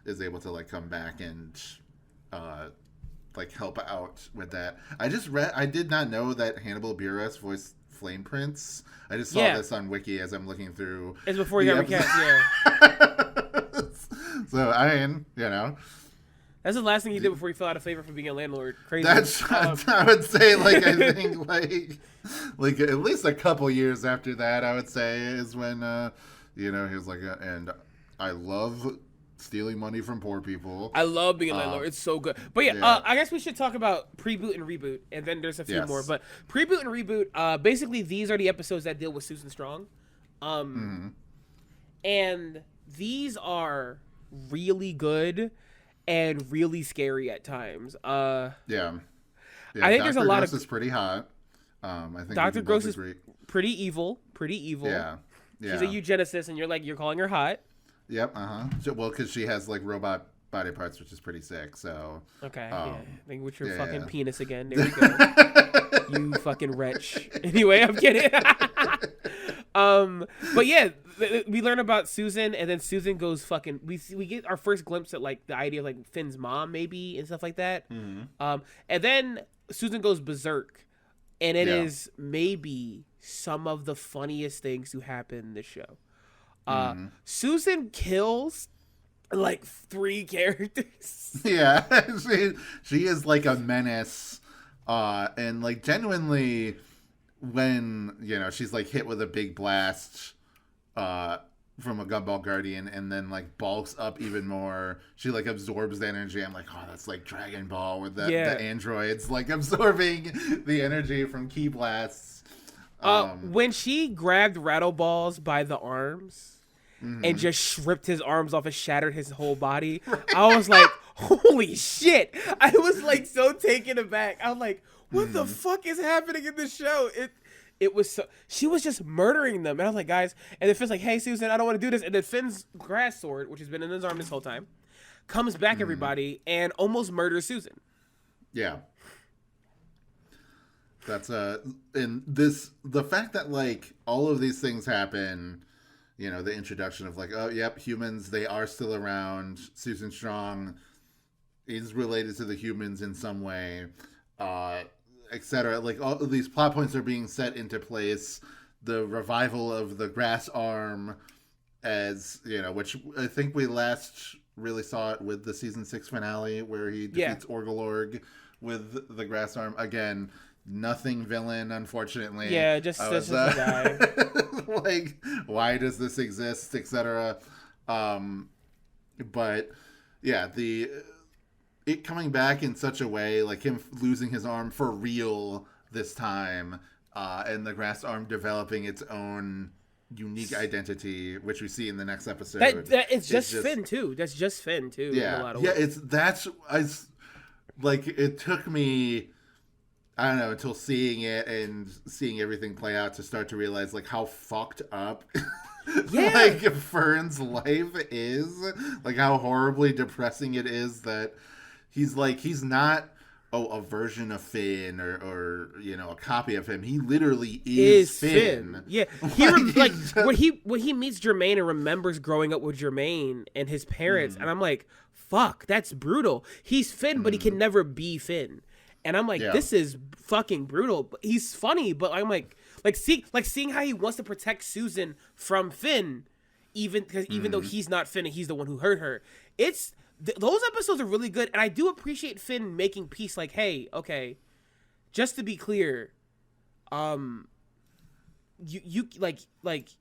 is able to like come back and help out with that. I did not know that Hannibal Buress voiced Flame Prince. I just saw this on Wiki as I'm looking through. It's before he got recast, So, I mean, that's the last thing he did before he fell out of favor from being a landlord. Crazy. That's, I would say, I think, like at least a couple years after that, I would say, is when, he was like, and I love stealing money from poor people. I love being a landlord. It's so good. But I guess we should talk about pre-boot and reboot, and then there's a few more. But pre-boot and reboot, basically these are the episodes that deal with Susan Strong. And these are really good and really scary at times. I think Dr. there's a lot of... Gross is pretty hot. I think Dr. Gross is pretty evil. Yeah. She's a eugenicist, and you're calling her hot. Yep. Well, because she has like robot body parts, which is pretty sick. So okay. I think with your fucking penis again. There we go. You fucking wretch. Anyway, I'm kidding. But yeah, we learn about Susan, and then Susan goes fucking. We get our first glimpse at like the idea of like Finn's mom, maybe, and stuff like that. And then Susan goes berserk, and it is maybe some of the funniest things to happen in this show. Susan kills like 3 characters. Yeah, she is like a menace, and like genuinely, when she's like hit with a big blast from a Gumball Guardian, and then like bulks up even more. She like absorbs the energy. I'm like, oh, that's like Dragon Ball with the androids like absorbing the energy from ki blasts. When she grabbed Rattleballs by the arms and just ripped his arms off and shattered his whole body, I was like, holy shit. I was like so taken aback. I was like, what the fuck is happening in this show? It was so, she was just murdering them. And I was like, guys, and then Finn's like, hey, Susan, I don't want to do this. And then Finn's grass sword, which has been in his arm this whole time, comes back everybody and almost murders Susan. Yeah. That's and the fact that like all of these things happen, the introduction of like, oh yep, humans, they are still around. Susan Strong is related to the humans in some way, etc. Like all of these plot points are being set into place. The revival of the grass arm, as which I think we last really saw it with the season 6 finale where he defeats Orgolorg with the grass arm again. Nothing villain, unfortunately. Yeah, just a guy. Like, why does this exist, etc. But yeah, it coming back in such a way, like him losing his arm for real this time, and the grass arm developing its own unique identity, which we see in the next episode. It's just Finn too. That's just Finn too. Yeah, in a lot of ways. It took me, I don't know, until seeing it and seeing everything play out to start to realize like how fucked up like Fern's life is, like how horribly depressing it is that he's not a version of Finn or a copy of him. He literally is Finn. Yeah, when he meets Jermaine and remembers growing up with Jermaine and his parents, and I'm like, fuck, that's brutal. He's Finn, but he can never be Finn. And I'm like, this is fucking brutal. But he's funny, but I'm like seeing how he wants to protect Susan from Finn, even though he's not Finn and he's the one who hurt her. It's those episodes are really good, and I do appreciate Finn making peace. Like, hey, okay, just to be clear, you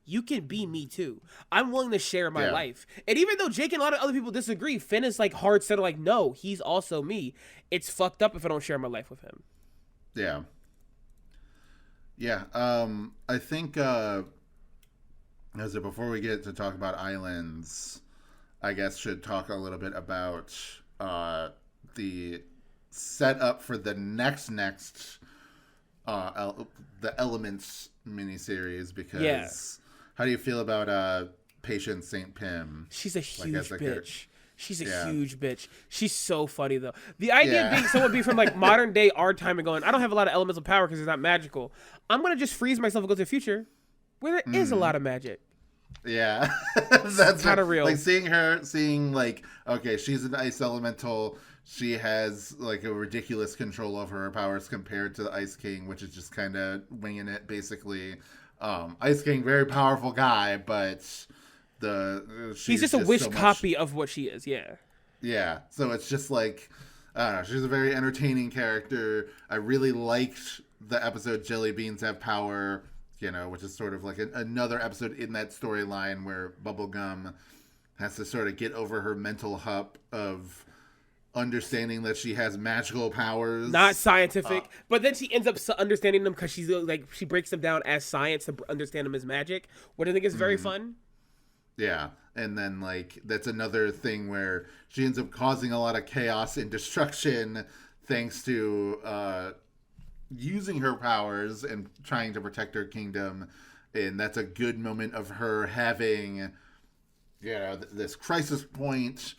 you can be me too. I'm willing to share my life. And even though Jake and a lot of other people disagree, Finn is like hard set, like, no, he's also me. It's fucked up if I don't share my life with him. Yeah. Yeah. I think before we get to talk about islands, I guess should talk a little bit about the setup for the next the Elements miniseries, because how do you feel about Patience St. Pym? She's a huge bitch. She's a huge bitch. She's so funny, though. The idea of being someone being from like modern day our time and going, I don't have a lot of elemental power because it's not magical. I'm going to just freeze myself and go to the future where there is a lot of magic. Yeah. That's kind of real. Like seeing like, okay, she's an ice elemental. She has like a ridiculous control over her powers compared to the Ice King, which is just kind of winging it, basically. Ice King, very powerful guy, but he's just a wish copy of what she is. Yeah. So it's just like, I don't know. She's a very entertaining character. I really liked the episode Jelly Beans Have Power, which is sort of like another episode in that storyline where Bubblegum has to sort of get over her mental hump of understanding that she has magical powers, not scientific, but then she ends up understanding them because she's like, she breaks them down as science to understand them as magic, what I think is very fun. Yeah. And then like that's another thing where she ends up causing a lot of chaos and destruction thanks to using her powers and trying to protect her kingdom. And that's a good moment of her having this crisis point,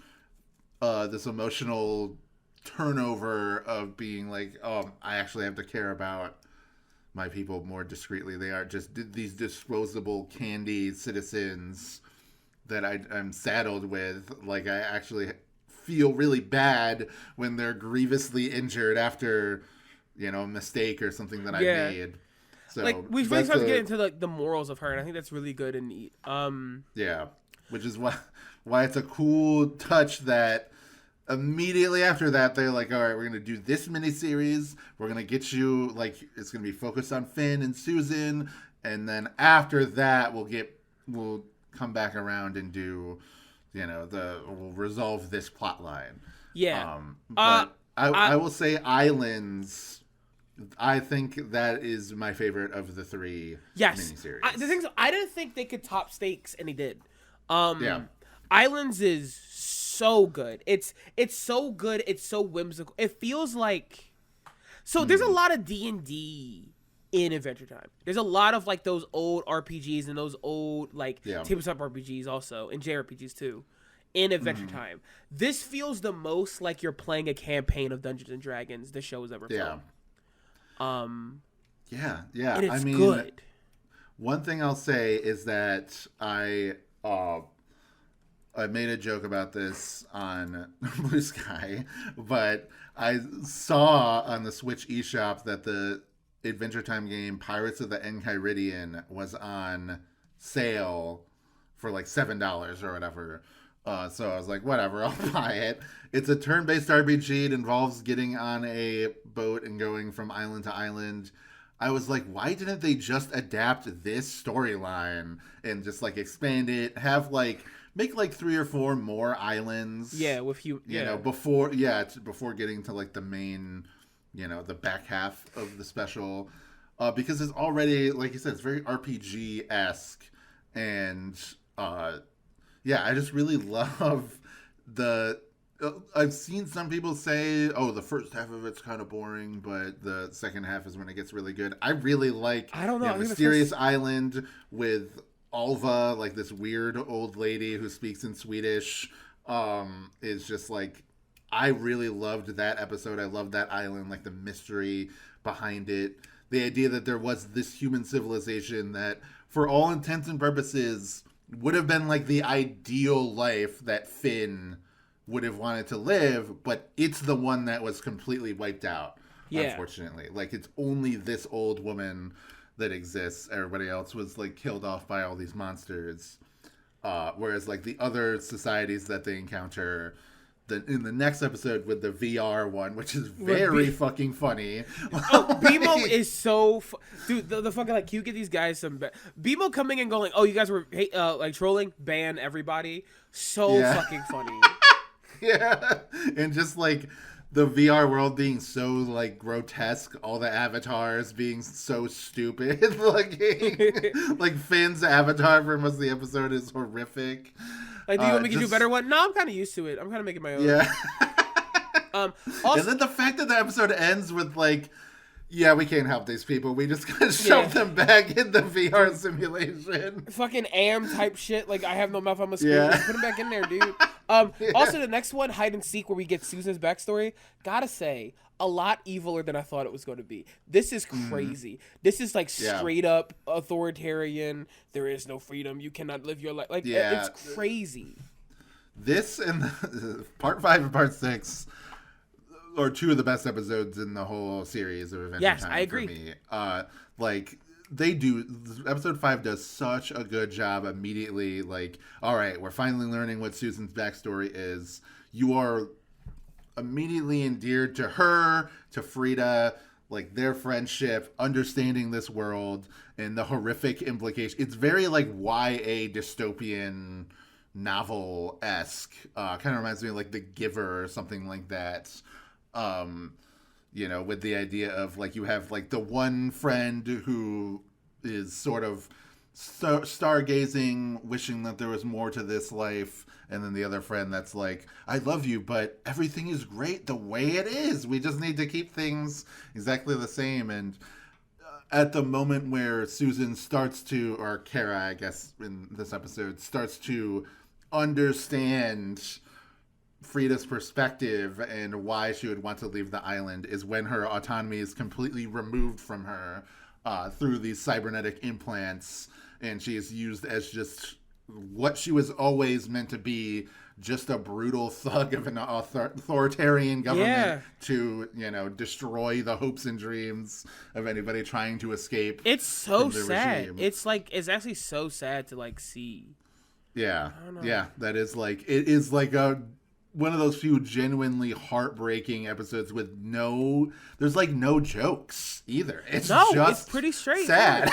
this emotional turnover of being like, oh, I actually have to care about my people more discreetly. They are just these disposable candy citizens that I'm saddled with. Like, I actually feel really bad when they're grievously injured after, a mistake or something that I made. So like, we really start to get into like the morals of her, and I think that's really good and neat. Yeah, which is why it's a cool touch that immediately after that they're like, all right, we're gonna do this miniseries. We're gonna get you like, it's gonna be focused on Finn and Susan, and then after that we'll come back around and do, we'll resolve this plot line. Yeah. But I will say Islands, I think that is my favorite of the three miniseries. The thing is, I didn't think they could top Stakes, and they did. Islands is so good. It's so good. It's so whimsical. It feels like, there's a lot of D&D in Adventure Time. There's a lot of like those old RPGs and those old like tabletop RPGs also, and JRPGs too, in Adventure Time. This feels the most like you're playing a campaign of Dungeons and Dragons the show has ever felt. And it's good. One thing I'll say is that I made a joke about this on Blue Sky, but I saw on the Switch eShop that the Adventure Time game Pirates of the Enchiridion was on sale for like $7 or whatever. So I was like, whatever, I'll buy it. It's a turn-based RPG. It involves getting on a boat and going from island to island. I was like, why didn't they just adapt this storyline and just like expand it? Have like, make like 3 or 4 more islands. Yeah, with before getting to like the main, the back half of the special. Because it's already, like you said, it's very RPG-esque. And I just really love I've seen some people say, oh, the first half of it's kind of boring, but the second half is when it gets really good. I really like Mysterious Island with Alva, like this weird old lady who speaks in Swedish, is just like, I really loved that episode. I loved that island, like the mystery behind it. The idea that there was this human civilization that, for all intents and purposes, would have been like the ideal life that Finn would have wanted to live, but it's the one that was completely wiped out. Yeah. Unfortunately, like it's only this old woman that exists. Everybody else was like killed off by all these monsters. Whereas like the other societies that they encounter, in the next episode with the VR one, which is very fucking funny. Oh, BMO is so dude. The fucking like, you get these guys some BMO coming and going. Oh, you guys were like trolling. Ban everybody. So fucking funny. Yeah, and just like the VR world being so like grotesque, all the avatars being so stupid. like Finn's avatar for most of the episode is horrific. Like, do you want me to do a better one? No, I'm kind of used to it. I'm kind of making my own. Yeah. Also, and then the fact that the episode ends with like, yeah, we can't help these people. We just gotta shove them back in the VR simulation. Fucking AM type shit. Like, I have no mouth on my screen. Yeah. Put him back in there, dude. Also, the next one, hide and seek, where we get Susan's backstory. Gotta say, a lot eviler than I thought it was going to be. This is crazy. This is like straight up authoritarian. There is no freedom. You cannot live your life. Like, it's crazy. This and part 5 and part 6 are two of the best episodes in the whole series of Adventure Time. I agree. For me. Like they do. Episode 5 does such a good job immediately. Like, all right, we're finally learning what Susan's backstory is. You are immediately endeared to her, to Frida, like their friendship, understanding this world and the horrific implications. It's very like YA dystopian novel-esque. Kind of reminds me of like The Giver or something like that. With the idea of like you have like the one friend who is sort of stargazing, wishing that there was more to this life, and then the other friend that's like, I love you, but everything is great the way it is. We just need to keep things exactly the same. And at the moment where Susan starts to, or Kara, I guess, in this episode, starts to understand Frida's perspective and why she would want to leave the island, is when her autonomy is completely removed from her through these cybernetic implants, and she is used as just what she was always meant to be, just a brutal thug of an authoritarian government to, destroy the hopes and dreams of anybody trying to escape. It's so sad. Regime. It's actually so sad to like see. Yeah. Yeah. That is like, it is like one of those few genuinely heartbreaking episodes with there's like no jokes either. It's pretty straight. Sad.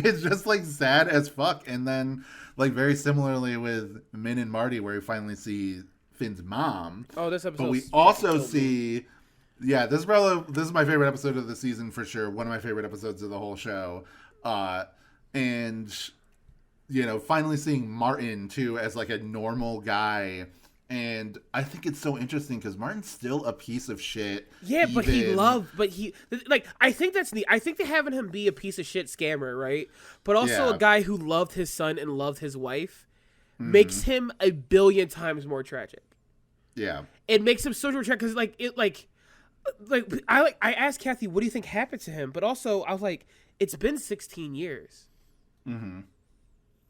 It's just like sad as fuck. And then like very similarly with Min and Marty, where we finally see Finn's mom. Oh, this episode. But we also see, this is my favorite episode of the season for sure. One of my favorite episodes of the whole show. And finally seeing Martin too as like a normal guy. And I think it's so interesting because Martin's still a piece of shit. Yeah, but I think they're having him be a piece of shit scammer, right? But also a guy who loved his son and loved his wife makes him a billion times more tragic. Yeah. It makes him so tragic because I asked Kathy, what do you think happened to him? But also I was like, it's been 16 years. Mm-hmm.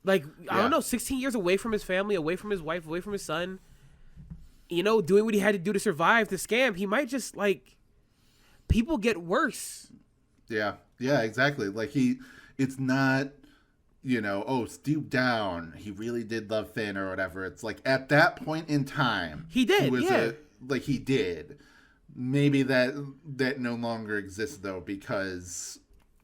Like, I don't know, 16 years away from his family, away from his wife, away from his son. Doing what he had to do to survive the scam, he might just, like, people get worse. Yeah, exactly. Like, it's not, stoop down. He really did love Finn or whatever. It's like, at that point in time. He did, he did. Maybe that no longer exists, though, because,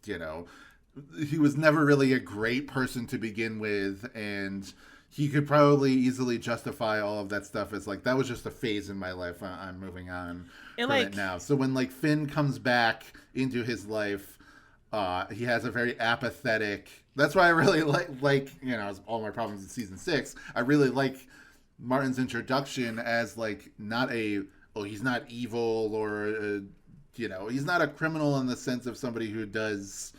he was never really a great person to begin with, and he could probably easily justify all of that stuff as like, that was just a phase in my life. I'm moving on from it now. So when like Finn comes back into his life, he has a very apathetic. That's why I really like all my problems in season 6. I really like Martin's introduction as like he's not evil or he's not a criminal in the sense of somebody who does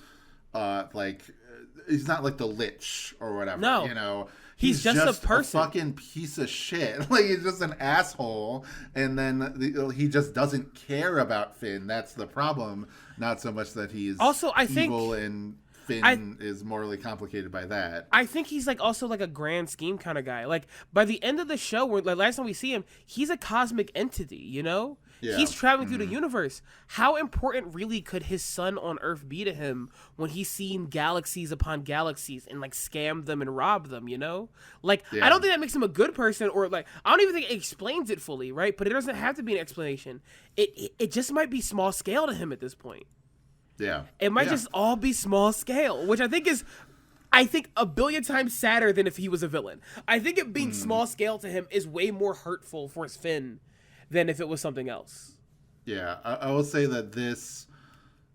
he's not like the Lich or whatever. No. He's just a person. A fucking piece of shit. Like, he's just an asshole. And then he just doesn't care about Finn. That's the problem. Not so much that he's evil and Finn is morally complicated by that. I think he's like also like a grand scheme kind of guy. Like, by the end of the show, where like last time we see him, he's a cosmic entity, Yeah. He's traveling through the universe. How important really could his son on Earth be to him when he's seen galaxies upon galaxies and like scam them and rob them, you know? Like, Yeah. I don't think that makes him a good person, or like, I don't even think it explains it fully, right? But it doesn't have to be an explanation. It just might be small scale to him at this point. Yeah. It might just all be small scale, which I think a billion times sadder than if he was a villain. I think it being small scale to him is way more hurtful for Finn than if it was something else. Yeah, I will say that this,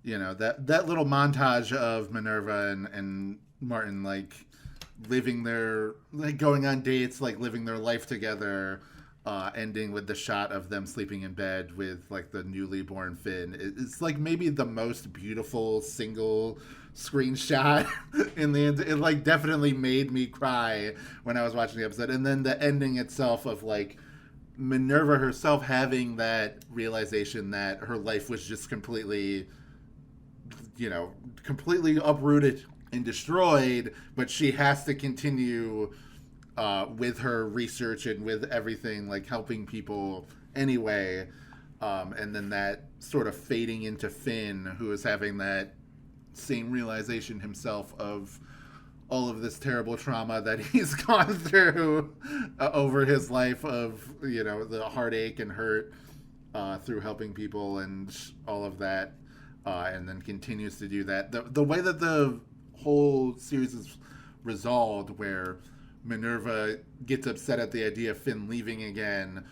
that little montage of Minerva and Martin, like, going on dates, like, living their life together, ending with the shot of them sleeping in bed with, like, the newly born Finn. It's, like, maybe the most beautiful single screenshot in the end. It, like, definitely made me cry when I was watching the episode. And then the ending itself of, like, Minerva herself having that realization that her life was just completely uprooted and destroyed, but she has to continue with her research and with everything, like helping people anyway. And then that sort of fading into Finn, who is having that same realization himself of all of this terrible trauma that he's gone through over his life of, the heartache and hurt through helping people and all of that. And then continues to do that. The way that the whole series is resolved, where Minerva gets upset at the idea of Finn leaving again,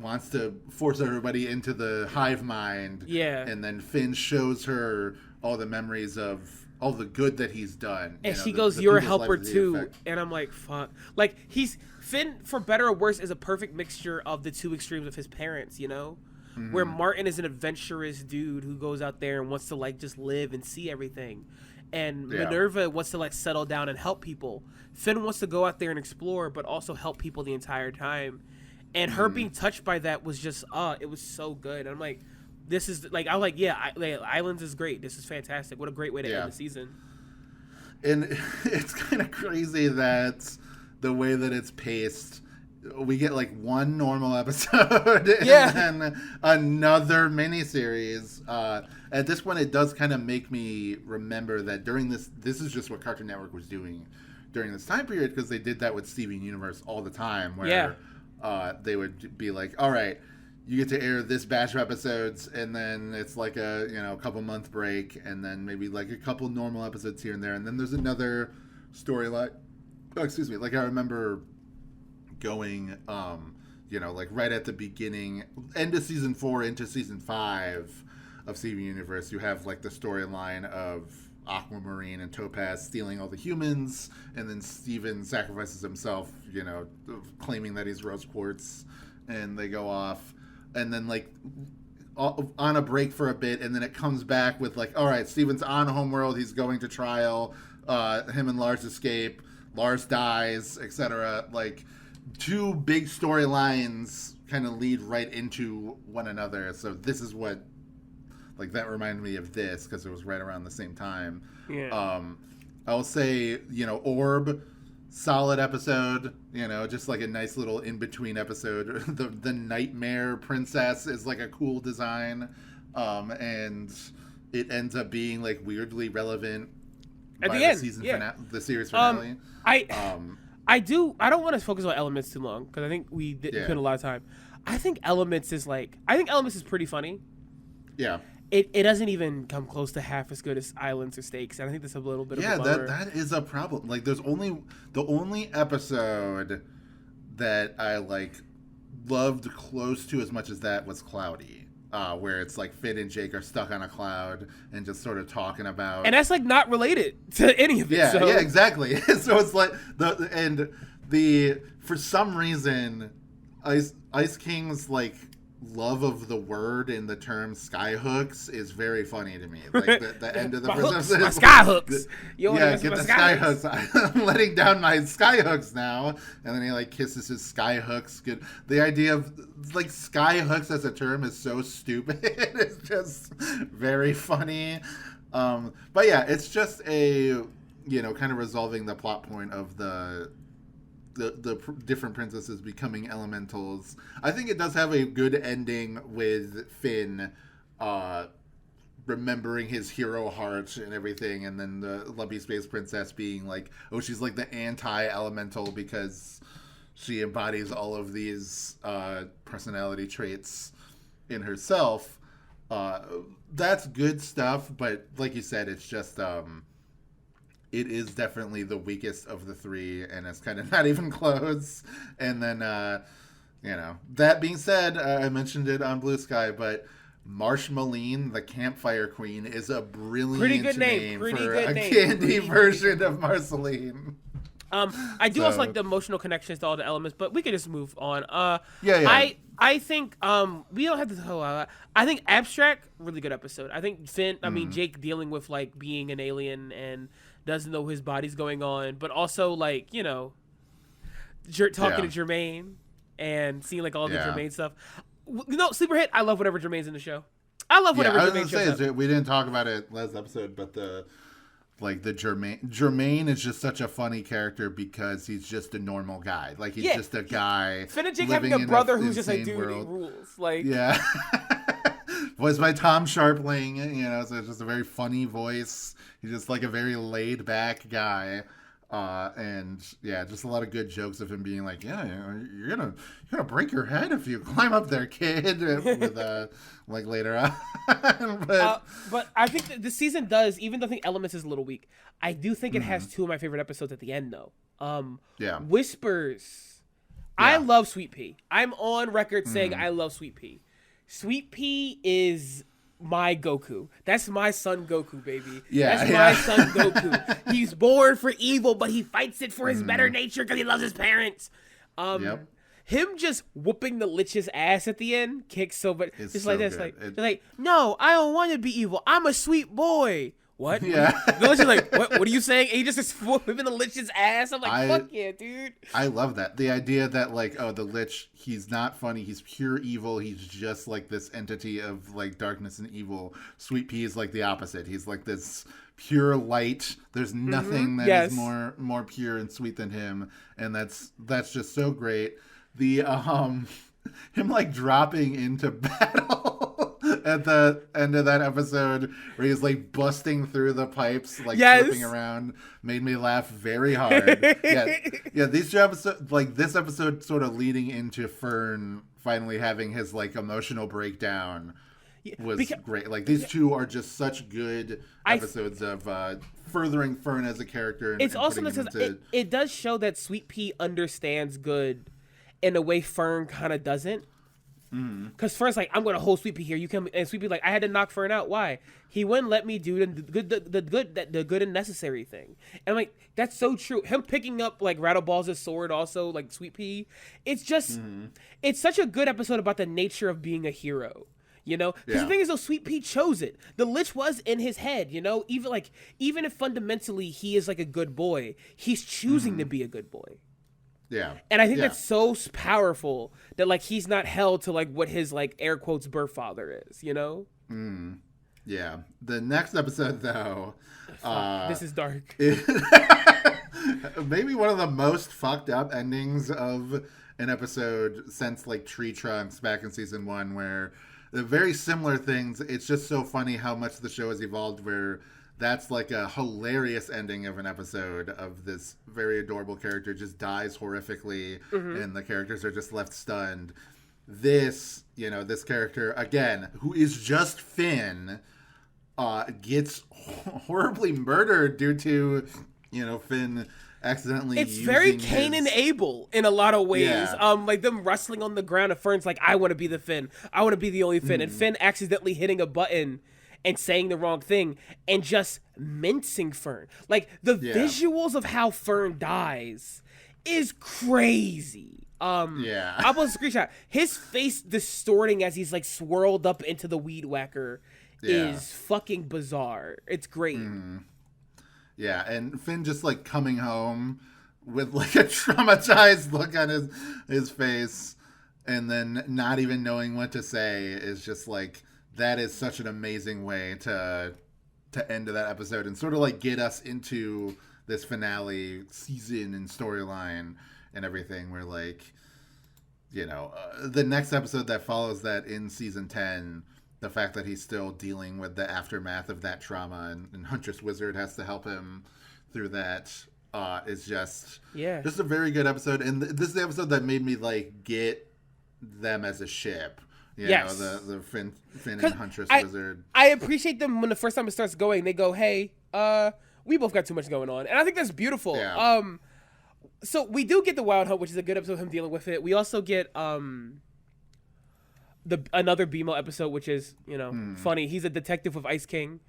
wants to force everybody into the hive mind. Yeah. And then Finn shows her all the memories of all the good that he's done. And she goes, "You're a helper too." And I'm like, fuck. Like, Finn, for better or worse, is a perfect mixture of the two extremes of his parents, Mm-hmm. Where Martin is an adventurous dude who goes out there and wants to, like, just live and see everything. And Minerva wants to, like, settle down and help people. Finn wants to go out there and explore, but also help people the entire time. And her being touched by that was just, it was so good. And I'm like, this is, like, I'm like, yeah, Islands is great. This is fantastic. What a great way to end the season. And it's kind of crazy that the way that it's paced, we get, like, one normal episode and then another miniseries. At this point, it does kind of make me remember that during this is just what Cartoon Network was doing during this time period, because they did that with Steven Universe all the time, where they would be like, all right, you get to air this batch of episodes, and then it's like a couple month break, and then maybe like a couple normal episodes here and there, and then there's another storyline. Oh, excuse me. Like, I remember going, like right at the beginning, end of season 4 into season 5 of Steven Universe, you have like the storyline of Aquamarine and Topaz stealing all the humans, and then Steven sacrifices himself, claiming that he's Rose Quartz, and they go off, and then like on a break for a bit, and then it comes back with like, all right, Steven's on Homeworld, he's going to trial, him and Lars escape, Lars dies, etc. Like, two big storylines kind of lead right into one another. So this is what, like, that reminded me of this, because it was right around the same time. Yeah. I'll say, Orb, solid episode, just like a nice little in-between episode. The Nightmare Princess is like a cool design, and it ends up being like weirdly relevant at by the end. The series finale. I don't want to focus on Elements too long, because I think we spent a lot of time. I think Elements is pretty funny. Yeah. It doesn't even come close to half as good as Islands or Stakes, and I think that's a little bit of a bummer. that is a problem. Like, there's the only episode that I like loved close to as much as that was Cloudy, where it's like Finn and Jake are stuck on a cloud and just sort of talking about, and that's like not related to any of it. Yeah, exactly. So it's like for some reason, Ice King's like love of the word in the term skyhooks is very funny to me. Like the end of the first episode, my skyhooks. Get the skyhooks. I'm letting down my skyhooks now, and then he like kisses his skyhooks. Good. The idea of like skyhooks as a term is so stupid. It's just very funny. But yeah, it's just a kind of resolving the plot point of the different princesses becoming elementals. I think it does have a good ending with Finn remembering his hero heart and everything, and then the Lumpy Space Princess being like, oh, she's like the anti-elemental because she embodies all of these personality traits in herself. That's good stuff, but like you said, it's just it is definitely the weakest of the three, and it's kind of not even close. And then that being said, I mentioned it on Blue Sky, but Marshmalline, the Campfire Queen, is a brilliant name for a candy version of Marceline. I do also like the emotional connections to all the elements, but we can just move on. Yeah. I think we don't have to tell that. I think Abstract, really good episode. I think Jake dealing with like being an alien and doesn't know his body's going on, but also like, talking to Jermaine and seeing like all the Jermaine stuff. Sleeper hit. I love whenever Jermaine's in the show. I love whenever Jermaine shows up. We didn't talk about it last episode, but the Jermaine is just such a funny character because he's just a normal guy. Like he's just a guy. Finn and Jake having a brother who's just like, dude, he rules. Like voiced by Tom Sharpling, so it's just a very funny voice. He's just like a very laid back guy. And just a lot of good jokes of him being like, you're gonna break your head if you climb up there, kid. With like later on, but I think that this season does, even though I think Elements is a little weak, I do think it has two of my favorite episodes at the end though. Whispers. Yeah. I love Sweet Pea. I'm on record saying I love Sweet Pea. Sweet Pea is my Goku. That's my son Goku, baby. That's my son Goku. He's born for evil, but he fights it for his better nature because he loves his parents. Him just whooping the Lich's ass at the end kicks so much. It's just so like this, like no, I don't want to be evil. I'm a sweet boy. What? Yeah. The Lich is like, what are you saying? And he just is whipping the Lich's ass. I'm like, fuck yeah, dude. I love that. The idea that like, the Lich, he's not funny. He's pure evil. He's just like this entity of like darkness and evil. Sweet Pea is like the opposite. He's like this pure light. There's nothing that is more pure and sweet than him. And that's just so great. The him like dropping into battle at the end of that episode where he's like busting through the pipes, like flipping around, made me laugh very hard. These two episodes, like this episode sort of leading into Fern finally having his like emotional breakdown was great. Like these two are just such good episodes of furthering Fern as a character. It's also because it does show that Sweet Pea understands good in a way Fern kind of doesn't. Because Fern's like, I'm going to hold Sweet Pea here. You can, and Sweet Pea like, I had to knock Fern out. Why? He wouldn't let me do the good and necessary thing. And I'm like, that's so true. Him picking up like Rattleballs' sword, also like Sweet Pea. It's just, it's such a good episode about the nature of being a hero. Because the thing is, though, Sweet Pea chose it. The Lich was in his head. Even if fundamentally he is like a good boy, he's choosing to be a good boy. Yeah. And I think that's so powerful that like he's not held to like what his like air quotes birth father is, Yeah. The next episode though, this is dark. Maybe one of the most fucked up endings of an episode since like Tree Trunks back in season 1, where the very similar things. It's just so funny how much the show has evolved where that's like a hilarious ending of an episode of this very adorable character just dies horrifically and the characters are just left stunned. This character, again, who is just Finn, gets horribly murdered due to, Finn accidentally It's very Cain and Abel in a lot of ways. Yeah. Like them wrestling on the ground and Fern's like, I want to be the Finn. I want to be the only Finn. And Finn accidentally hitting a button and saying the wrong thing and just mincing Fern. Like the visuals of how Fern dies is crazy. I'll post a screenshot. His face distorting as he's like swirled up into the weed whacker is fucking bizarre. It's great. Yeah, and Finn just like coming home with like a traumatized look on his face and then not even knowing what to say is just like, that is such an amazing way to end that episode and sort of like get us into this finale season and storyline and everything. Where like, the next episode that follows that in season 10, the fact that he's still dealing with the aftermath of that trauma, and Huntress Wizard has to help him through that, is just a very good episode. And this is the episode that made me like get them as a ship. You know, the Finn and Huntress Wizard. I appreciate them when the first time it starts going, they go, hey, we both got too much going on. And I think that's beautiful. Yeah. So we do get the Wild Hunt, which is a good episode of him dealing with it. We also get another BMO episode, which is, funny. He's a detective with Ice King.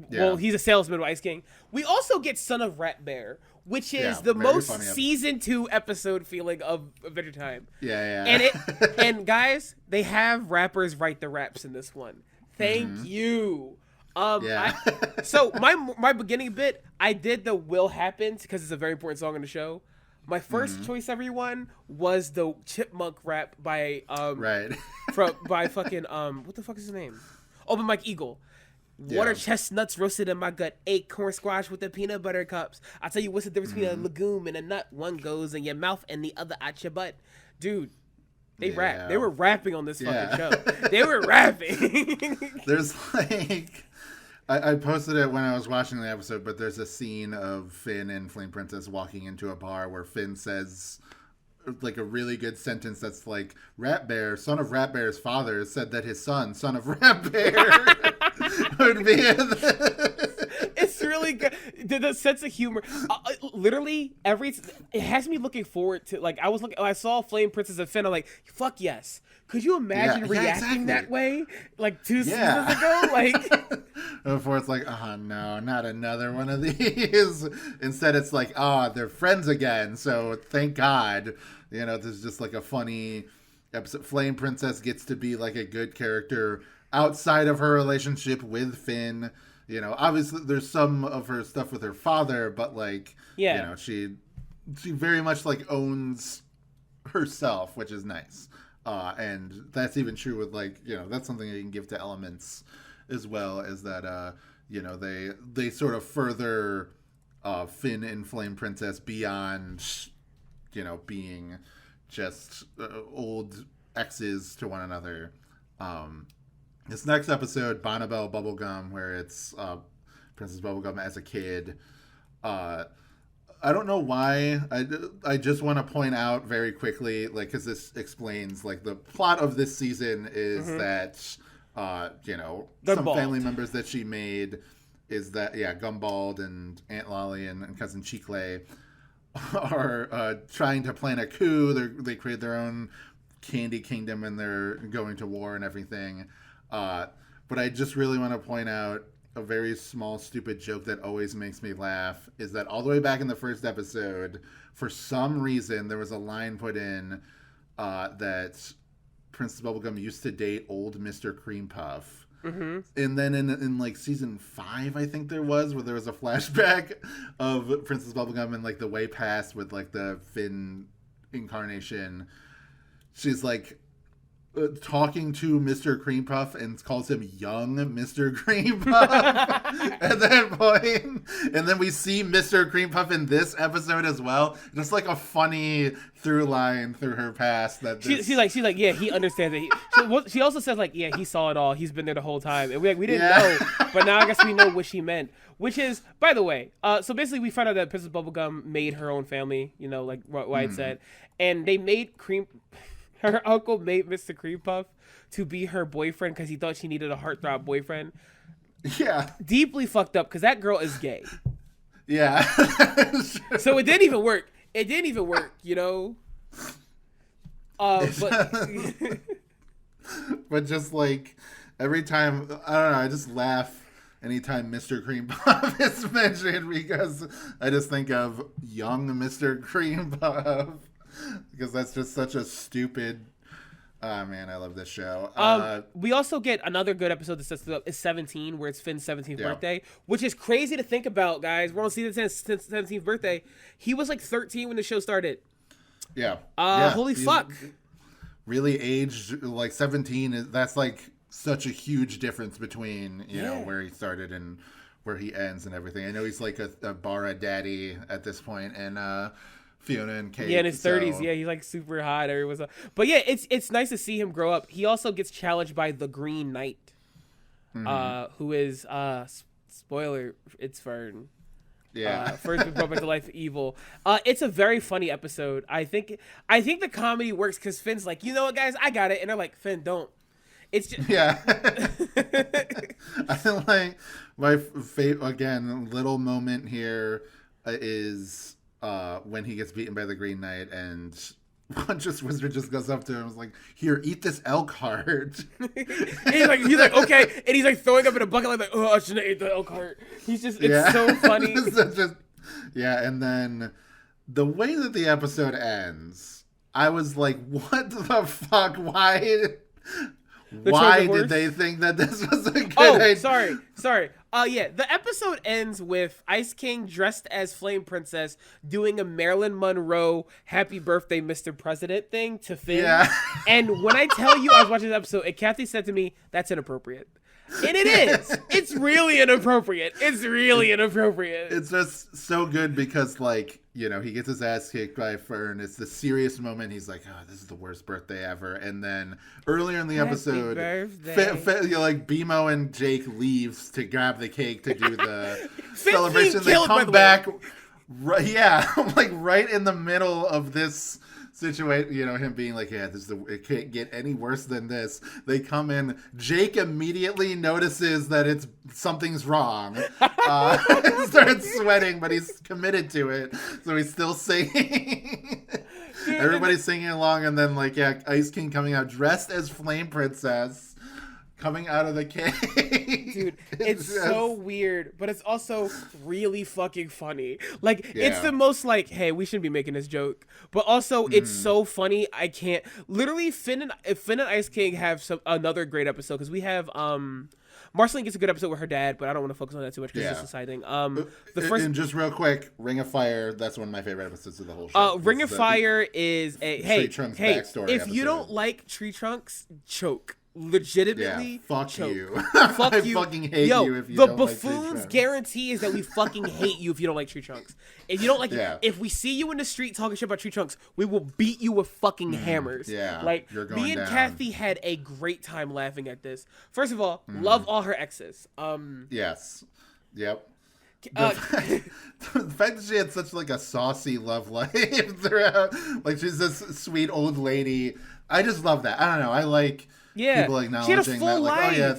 Yeah. Well, he's a salesman with Ice King. We also get Son of Rat Bear, which is the most season 2 episode feeling of Adventure Time. Yeah. And guys, they have rappers write the raps in this one. Thank you. So my beginning bit, I did the Will Happens because it's a very important song in the show. My first choice, everyone, was the Chipmunk rap by by fucking what the fuck is his name? Open Mike Eagle. Water chestnuts roasted in my gut, acorn squash with the peanut butter cups. I'll tell you what's the difference between a legume and a nut. One goes in your mouth and the other out your butt. Dude, they rap. They were rapping on this fucking show. They were rapping. There's like, I posted it when I was watching the episode, but there's a scene of Finn and Flame Princess walking into a bar where Finn says like a really good sentence that's like, Rat Bear, son of Rat Bear's father, said that his son of Rat Bear, would be It's really good. The sense of humor, literally it has me looking forward to, like, I saw Flame Princess and Finn, I'm like, fuck yes. Could you imagine reacting that way like 2 seasons ago? Like, before it's like, no, not another one of these. Instead, it's like, they're friends again. So thank God, this is just like a funny episode. Flame Princess gets to be like a good character outside of her relationship with Finn. Obviously there's some of her stuff with her father, but like, she very much like owns herself, which is nice. And that's even true with like, that's something that you can give to Elements as well, is that, they sort of further Finn and Flame Princess beyond, being just old exes to one another. This next episode, Bonnabelle Bubblegum, where it's Princess Bubblegum as a kid. I don't know why. I just want to point out very quickly, like, because this explains, like, the plot of this season is that, some family members that she made is that, Gumbald and Aunt Lolly and Cousin Chicle are trying to plan a coup. They create their own candy kingdom and they're going to war and everything. But I just really want to point out a very small, stupid joke that always makes me laugh is that all the way back in the first episode, for some reason, there was a line put in that Princess Bubblegum used to date old Mr. Cream Puff. Mm-hmm. And then in like season 5, I think there was, where there was a flashback of Princess Bubblegum in like the way past with like the Finn incarnation. She's like talking to Mr. Cream Puff and calls him young Mr. Cream Puff at that point. And then we see Mr. Cream Puff in this episode as well. Just like a funny through line through her past. That she's like, yeah, he understands it. She also says like, yeah, he saw it all. He's been there the whole time. And we didn't know, but now I guess we know what she meant. Which is, by the way, so basically we find out that Princess Bubblegum made her own family, like Wyatt said. And they made her uncle made Mr. Cream Puff to be her boyfriend because he thought she needed a heartthrob boyfriend. Yeah. Deeply fucked up because that girl is gay. Yeah. So it didn't even work. But just like every time, I don't know, I just laugh anytime Mr. Cream Puff is mentioned because I just think of young Mr. Cream Puff. Because that's just such a stupid. Oh man, I love this show. We also get another good episode that sets it up. Is 17, where it's Finn's 17th birthday, which is crazy to think about, guys. We're on season 10, 17th birthday. He was like 13 when the show started. Yeah. Holy fuck. Really aged like 17. That's like such a huge difference between know where he started and where he ends and everything. I know he's like a Bara daddy at this point, and Fiona and Cake. Yeah, in his 30s. Yeah, he's like super hot. But yeah, it's nice to see him grow up. He also gets challenged by the Green Knight, who is spoiler, it's Fern. Yeah. First been brought back to life evil. It's a very funny episode. I think the comedy works because Finn's like, you know what, guys, I got it, and they're like, Finn, don't. It's just yeah. I feel like my again little moment here is when he gets beaten by the Green Knight and Wizard just goes up to him and is like, here, eat this elk heart. he's like okay, and he's like throwing up in a bucket like oh, I shouldn't have ate the elk heart. It's so funny. And then the way that the episode ends, I was like, what the fuck? Why did they think that this was a good idea? Sorry. Yeah, the episode ends with Ice King dressed as Flame Princess doing a Marilyn Monroe "Happy Birthday, Mr. President" thing to Finn. Yeah. And when I tell you I was watching this episode, and Kathy said to me, "That's inappropriate." And it is. It's really inappropriate. It's just so good because, like, you know, he gets his ass kicked by Fern. It's the serious moment. He's like, oh, this is the worst birthday ever. And then earlier in the episode, like, BMO and Jake leaves to grab the cake to do the celebration. They come back. Like right in the middle of this situation, you know, him being like, yeah, it can't get any worse than this. They come in. Jake immediately notices that something's wrong. Starts sweating, but he's committed to it. So he's still singing. Everybody's singing along, and then like, yeah, Ice King coming out dressed as Flame Princess. Coming out of the cake. Dude, it's so weird, but it's also really fucking funny. Like, it's the most like, hey, we shouldn't be making this joke. But also, it's so funny, I can't. Literally, Finn and Ice King have another great episode, because we have, Marceline gets a good episode with her dad, but I don't want to focus on that too much because it's just a side thing. And just real quick, Ring of Fire, that's one of my favorite episodes of the whole show. Ring of Fire is a, Tree Trunks backstory if episode. You don't like Tree Trunks, choke. Legitimately, fuck choke. You. Fuck I you. fucking hate you if you the don't Buffoons like Tree Trunks. guarantee is that we fucking hate you if you don't like Tree Trunks. If you don't like if we see you in the street talking shit about Tree Trunks, we will beat you with fucking hammers. Yeah, like, you're going me and down. Kathy had a great time laughing at this. First of all, love all her exes. Yes. Yep. The fact that she had such like a saucy love life throughout, like she's this sweet old lady. I just love that. I don't know. I like people acknowledging she had a full that, like, life. oh yeah,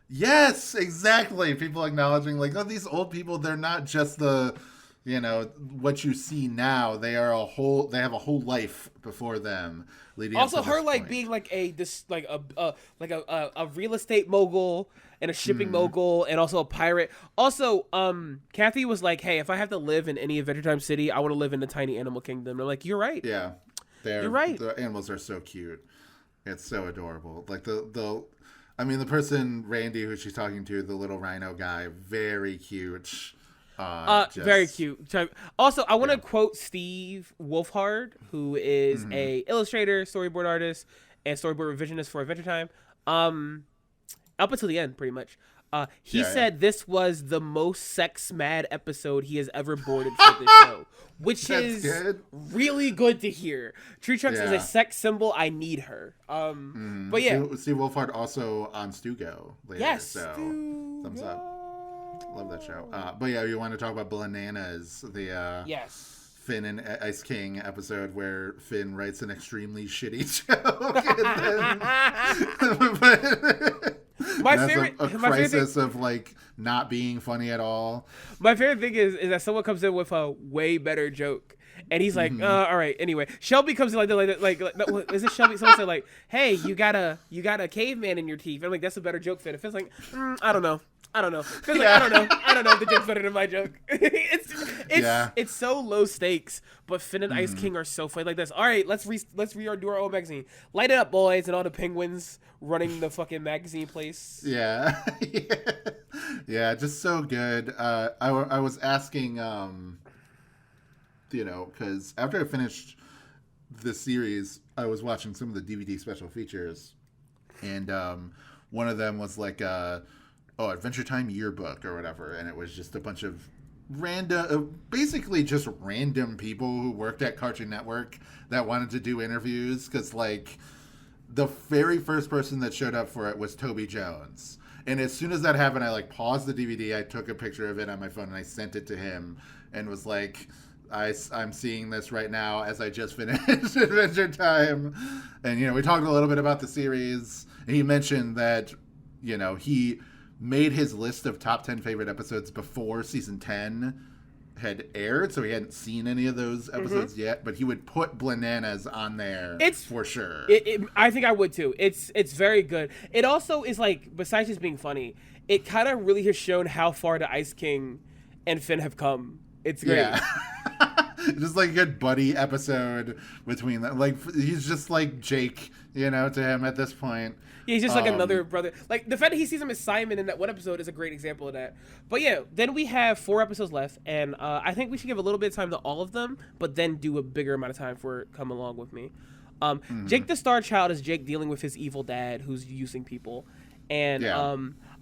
yes, exactly. People acknowledging like, oh, these old people, they're not just the, you know, what you see now. They have a whole life before them. Also, her like being like a real estate mogul and a shipping mogul and also a pirate. Also, Kathy was like, hey, if I have to live in any Adventure Time city, I want to live in the tiny animal kingdom. They're like, you're right. Yeah, you're right. The animals are so cute. It's so adorable. Like the person Randy who she's talking to, the little rhino guy, very cute. Very cute. Also, I want to quote Steve Wolfhard, who is a illustrator, storyboard artist, and storyboard revisionist for Adventure Time. Up until the end, pretty much. He said this was the most sex mad episode he has ever boarded for this show, which is good. Really good to hear. Tree Trunks is a sex symbol. I need her. But yeah, Steve Wolfhard also on Stugo later. Yes, so thumbs up. Love that show. But yeah, you want to talk about Bananas, the Finn and Ice King episode where Finn writes an extremely shitty joke. My favorite crisis of like not being funny at all. My favorite thing is that someone comes in with a way better joke. And he's like, all right, anyway. Shelby comes in like is it Shelby? Someone said like, hey, you got a caveman in your teeth. I'm like, that's a better joke, Finn. It feels like, I don't know. Feels like, I don't know if the joke's better than my joke. It's so low stakes, but Finn and Ice King are so funny like this. All right, let's redo our own magazine. Light it up, boys, and all the penguins running the fucking magazine place. Yeah, just so good. I was asking, you know, because after I finished the series, I was watching some of the DVD special features, and one of them was like Adventure Time yearbook or whatever, and it was just a bunch of basically just random people who worked at Cartoon Network that wanted to do interviews, because like the very first person that showed up for it was Toby Jones. And as soon as that happened, I like paused the DVD, I took a picture of it on my phone, and I sent it to him and was like, I'm seeing this right now as I just finished Adventure Time. And, we talked a little bit about the series. And he mentioned that, he made his list of top 10 favorite episodes before season 10 had aired, so he hadn't seen any of those episodes yet, but he would put Bananas on there for sure. I think I would too. It's very good. It also is like, besides just being funny, it kind of really has shown how far the Ice King and Finn have come. It's great. Yeah. Just like a good buddy episode between them. Like, he's just like Jake, to him at this point. Yeah, he's just like another brother. Like, the fact that he sees him as Simon in that one episode is a great example of that. But yeah, then we have 4 episodes left, and I think we should give a little bit of time to all of them, but then do a bigger amount of time for Come Along With Me. Jake the Star Child is Jake dealing with his evil dad who's using people. And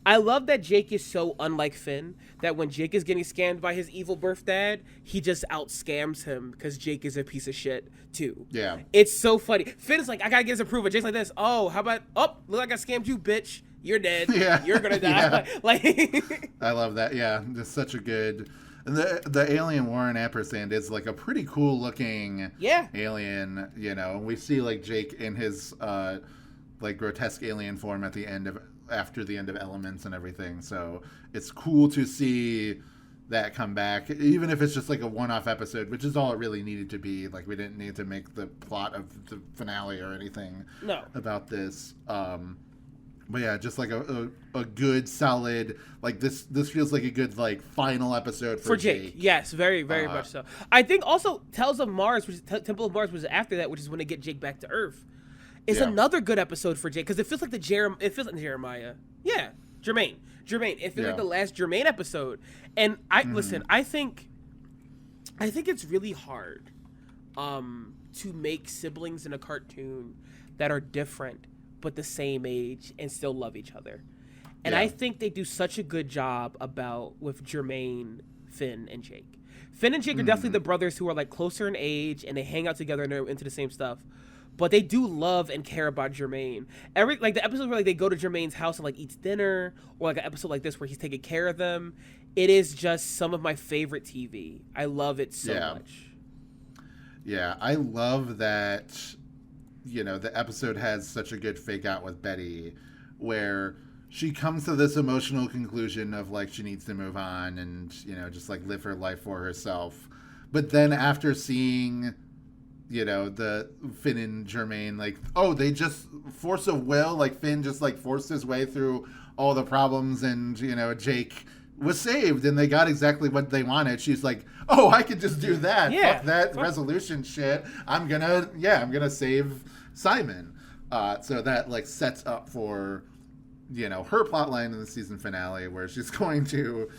I love that Jake is so unlike Finn, that when Jake is getting scammed by his evil birth dad, he just out-scams him because Jake is a piece of shit, too. Yeah. It's so funny. Finn's like, I gotta get his approval. Jake's like this. Oh, how about, look like I scammed you, bitch. You're dead. Yeah. You're gonna die. Like I love that. Yeah, just such a good... And the alien Warren Ampersand is like a pretty cool looking alien, And we see like Jake in his like grotesque alien form after the end of Elements and everything. So it's cool to see that come back, even if it's just like a one-off episode, which is all it really needed to be. Like, we didn't need to make the plot of the finale or anything about this. But yeah, just like a good, solid, like this feels like a good like final episode for Jake. Yes, very, very much so. I think also Tales of Mars, which is Temple of Mars, was after that, which is when they get Jake back to Earth. It's another good episode for Jake, because it feels like Jeremiah. Yeah, Jermaine. It feels like the last Jermaine episode. And listen, I think it's really hard to make siblings in a cartoon that are different but the same age and still love each other. And I think they do such a good job with Jermaine, Finn, and Jake. Finn and Jake are definitely the brothers who are like closer in age, and they hang out together and they're into the same stuff. But they do love and care about Jermaine. Like the episodes where like they go to Jermaine's house and like eats dinner, or like an episode like this where he's taking care of them. It is just some of my favorite TV. I love it so much. Yeah, I love that. The episode has such a good fake out with Betty, where she comes to this emotional conclusion of like she needs to move on and just like live her life for herself. But then after seeing the Finn and Jermaine, like, they just force of will, like Finn just like forced his way through all the problems, and Jake was saved and they got exactly what they wanted. She's like, I could just do that. Fuck that resolution shit. I'm gonna save Simon. So that like sets up for her plotline in the season finale, where she's going to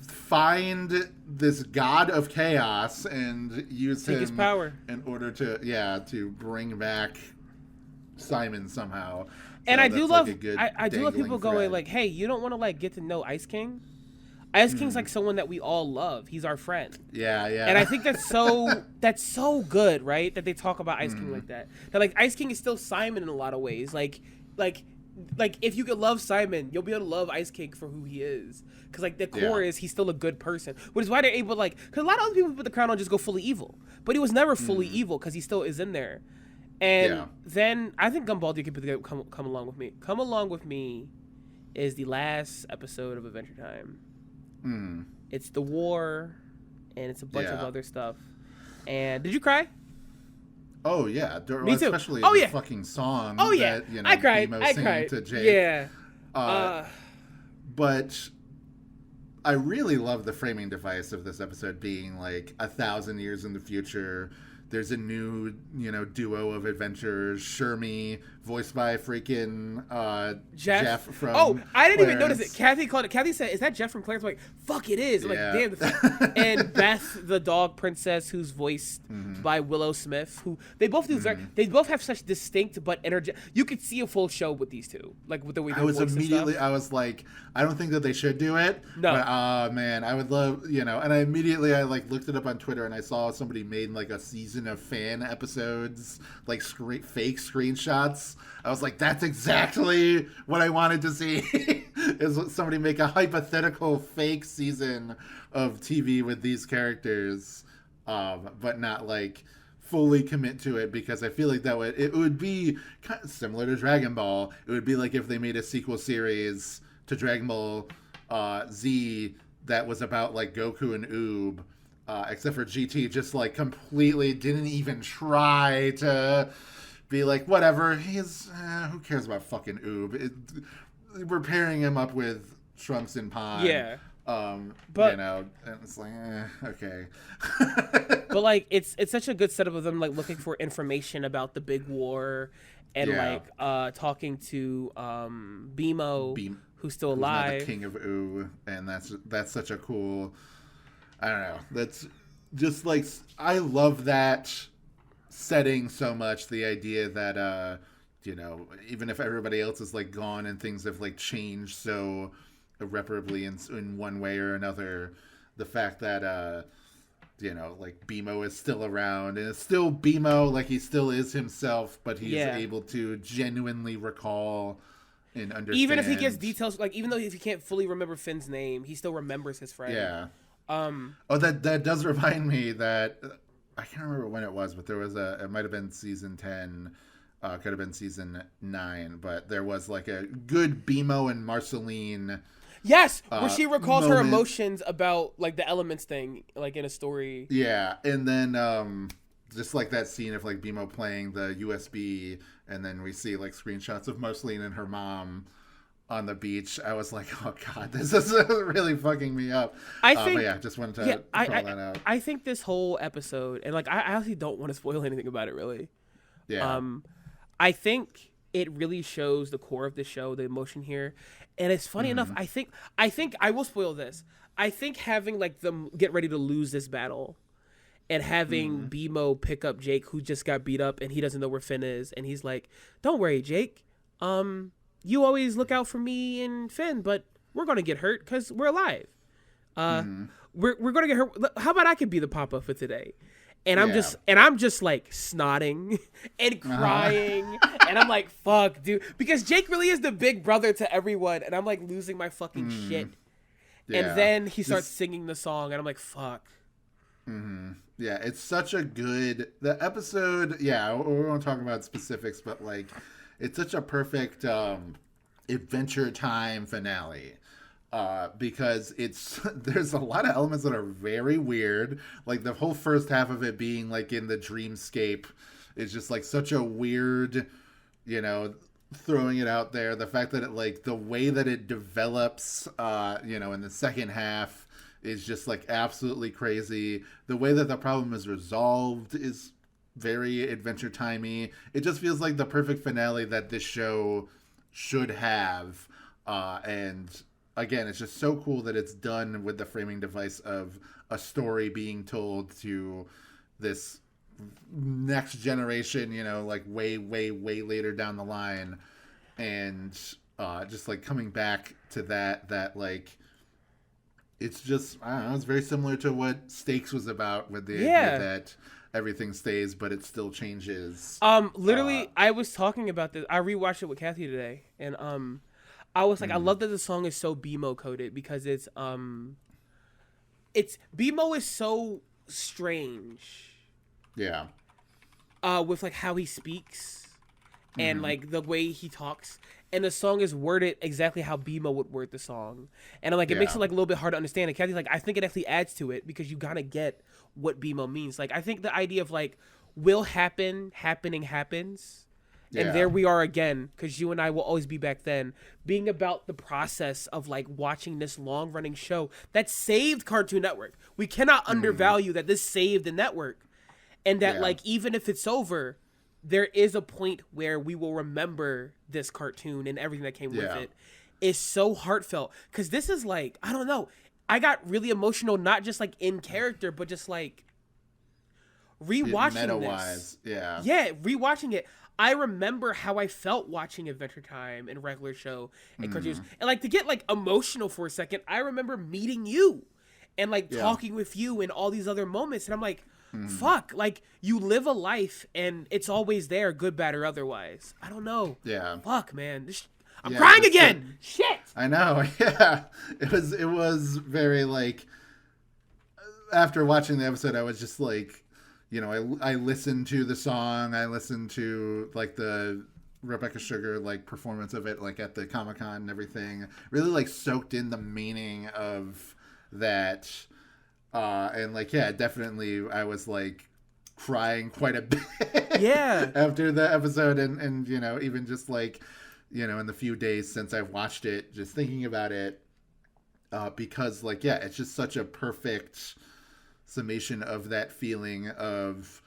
find this god of chaos and use his power in order to bring back Simon somehow. And I do love I do love people going like, hey, you don't want to like get to know Ice King? Ice King's like someone that we all love. He's our friend. Yeah. And I think that's so good, right? That they talk about Ice King like that. That like Ice King is still Simon in a lot of ways. Like if you could love Simon, you'll be able to love Ice King for who he is. Because like the core is he's still a good person, which is why they're able to because a lot of other people put the crown on just go fully evil, but he was never fully evil because he still is in there. And then I think Gumbaldi could put together Come Along With Me. Come Along With Me is the last episode of Adventure Time. It's the war, and it's a bunch of other stuff. And did you cry? Oh yeah, me too. Especially the fucking song. Oh yeah, that, I cried. I cried to Jake. Yeah. But I really love the framing device of this episode being like 1,000 years in the future, there's a new, duo of adventurers. Shermie, voiced by freaking Jeff from I didn't even Clarence. notice it. Kathy said, "Is that Jeff from Clarence?" I'm like, fuck, it is. I'm like, Yeah. damn. And Beth, the dog princess, who's voiced by Willow Smith, who they both do. They both have such distinct but energetic. You could see a full show with these two, like with the way they voice and I was like, I don't think that they should do it. No. But man, I would love, and I immediately looked it up on Twitter and I saw somebody made like a season of fan episodes, like fake screenshots. I was like, that's exactly what I wanted to see. Is somebody make a hypothetical fake season of TV with these characters, but not like fully commit to it, because I feel like it would be kind of similar to Dragon Ball. It would be like if they made a sequel series to Dragon Ball Z that was about like Goku and Oob, except for GT just like completely didn't even try to be like, whatever, who cares about fucking Oob? We're pairing him up with Trunks and Pan. Yeah. But and it's like, okay. But like, it's such a good setup of them like looking for information about the big war, and like talking to Bimo, who's still alive, the king of Ooh, and that's such a cool. I don't know. That's just like, I love that setting so much. The idea that even if everybody else is like gone and things have like changed so irreparably in one way or another, the fact that like Bimo is still around and it's still Bimo, like he still is himself, but he's able to genuinely recall and understand. Even if he gets details, like even though if he can't fully remember Finn's name, he still remembers his friend. Yeah. That does remind me that I can't remember when it was, but there was it might have been season 10, could have been season 9, but there was like a good Bimo and Marceline. Yes, where she recalls moment. her emotions about like the elements thing, like in a story. Yeah, and then just like that scene of like Bimo playing the USB, and then we see like screenshots of Marceline and her mom on the beach. I was like, oh god, this is really fucking me up. I think, just wanted to call that out. I think this whole episode, and like I actually don't want to spoil anything about it really. Yeah. I think it really shows the core of the show, the emotion here. And it's funny enough, I think I will spoil this. I think having like them get ready to lose this battle and having Bimo pick up Jake, who just got beat up and he doesn't know where Finn is, and he's like, "Don't worry, Jake. You always look out for me and Finn, but we're gonna get hurt because we're alive. We're gonna get hurt. How about I could be the papa for today?" And I'm just like snotting and crying, and I'm like, "Fuck, dude," because Jake really is the big brother to everyone, and I'm like losing my fucking shit. Yeah. And then he starts singing the song, and I'm like, "Fuck." Yeah, it's such a good episode. Yeah, we won't talk about specifics, but like, it's such a perfect Adventure Time finale. Because there's a lot of elements that are very weird. Like the whole first half of it being like in the dreamscape is just like such a weird, throwing it out there. The fact that it like the way that it develops, in the second half is just like absolutely crazy. The way that the problem is resolved is very Adventure Timey. It just feels like the perfect finale that this show should have, and again, it's just so cool that it's done with the framing device of a story being told to this next generation, like way, way, way later down the line. And just like coming back to that like, it's just, I don't know, it's very similar to what Stakes was about, with the idea that everything stays, but it still changes. Literally, I was talking about this. I rewatched it with Kathy today, and I was like, I love that the song is so Bimo coded, because it's Bimo is so strange. Yeah. With like how he speaks and like the way he talks, and the song is worded exactly how Bimo would word the song, and it makes it like a little bit hard to understand. And Kathy's like, I think it actually adds to it because you gotta get what Bimo means. Like, I think the idea of like will happen, happening happens. And there we are again, because you and I will always be back then, being about the process of like watching this long running show that saved Cartoon Network. We cannot undervalue that this saved the network. and that like even if it's over, there is a point where we will remember this cartoon and everything that came with it. Is so heartfelt, because this is like, I don't know, I got really emotional, not just like in character, but just like rewatching this. Rewatching it. I remember how I felt watching Adventure Time and regular show and cartoons, and like to get like emotional for a second. I remember meeting you and like talking with you and all these other moments, and I'm like, fuck, like you live a life and it's always there, good, bad, or otherwise. I don't know. Fuck, man. I'm crying again. Shit. I know. Yeah. It was very like, after watching the episode, I was just like, you know, I listened to the song. I listened to like the Rebecca Sugar like performance of it, like at the Comic-Con and everything. Really like soaked in the meaning of that. And like, yeah, definitely I was like crying quite a bit. After the episode, and you know, even just like, you know, in the few days since I've watched it, just thinking about it, because like, yeah, it's just such a perfect summation of that feeling of,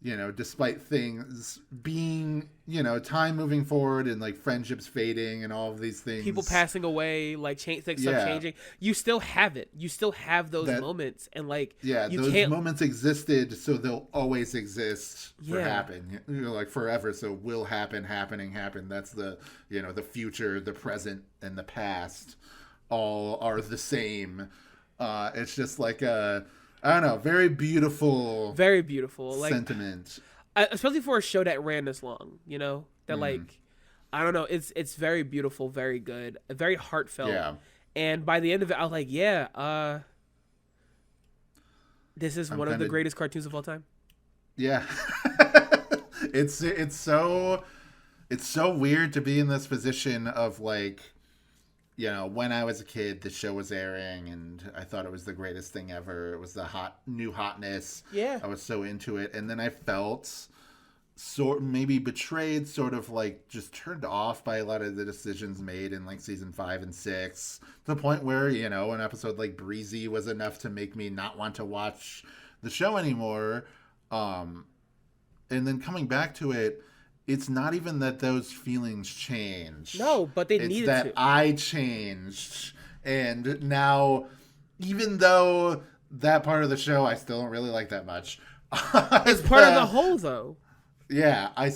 you know, despite things being, you know, time moving forward and like friendships fading and all of these things, people passing away, like things stuff changing, you still have it. You still have those moments, and like, those moments existed, so they'll always exist for happen, you know, like forever. So will happen. That's the, you know, the future, the present, and the past all are the same. It's just like I don't know, very beautiful like, sentiment, especially for a show that ran this long, you know, that like, I don't know, it's very beautiful, very good, very heartfelt, and by the end of it I was like, this is one of the greatest cartoons of all time. It's so weird to be in this position of like, you know, when I was a kid, the show was airing, and I thought it was the greatest thing ever. It was the new hotness. Yeah. I was so into it. And then I felt maybe betrayed, sort of like just turned off by a lot of the decisions made in like season 5 and 6, to the point where, you know, an episode like Breezy was enough to make me not want to watch the show anymore. And then coming back to it, it's not even that those feelings changed. No, but they needed to. It's that I changed. And now, even though that part of the show I still don't really like that much. It's part of the whole, though. Yeah, I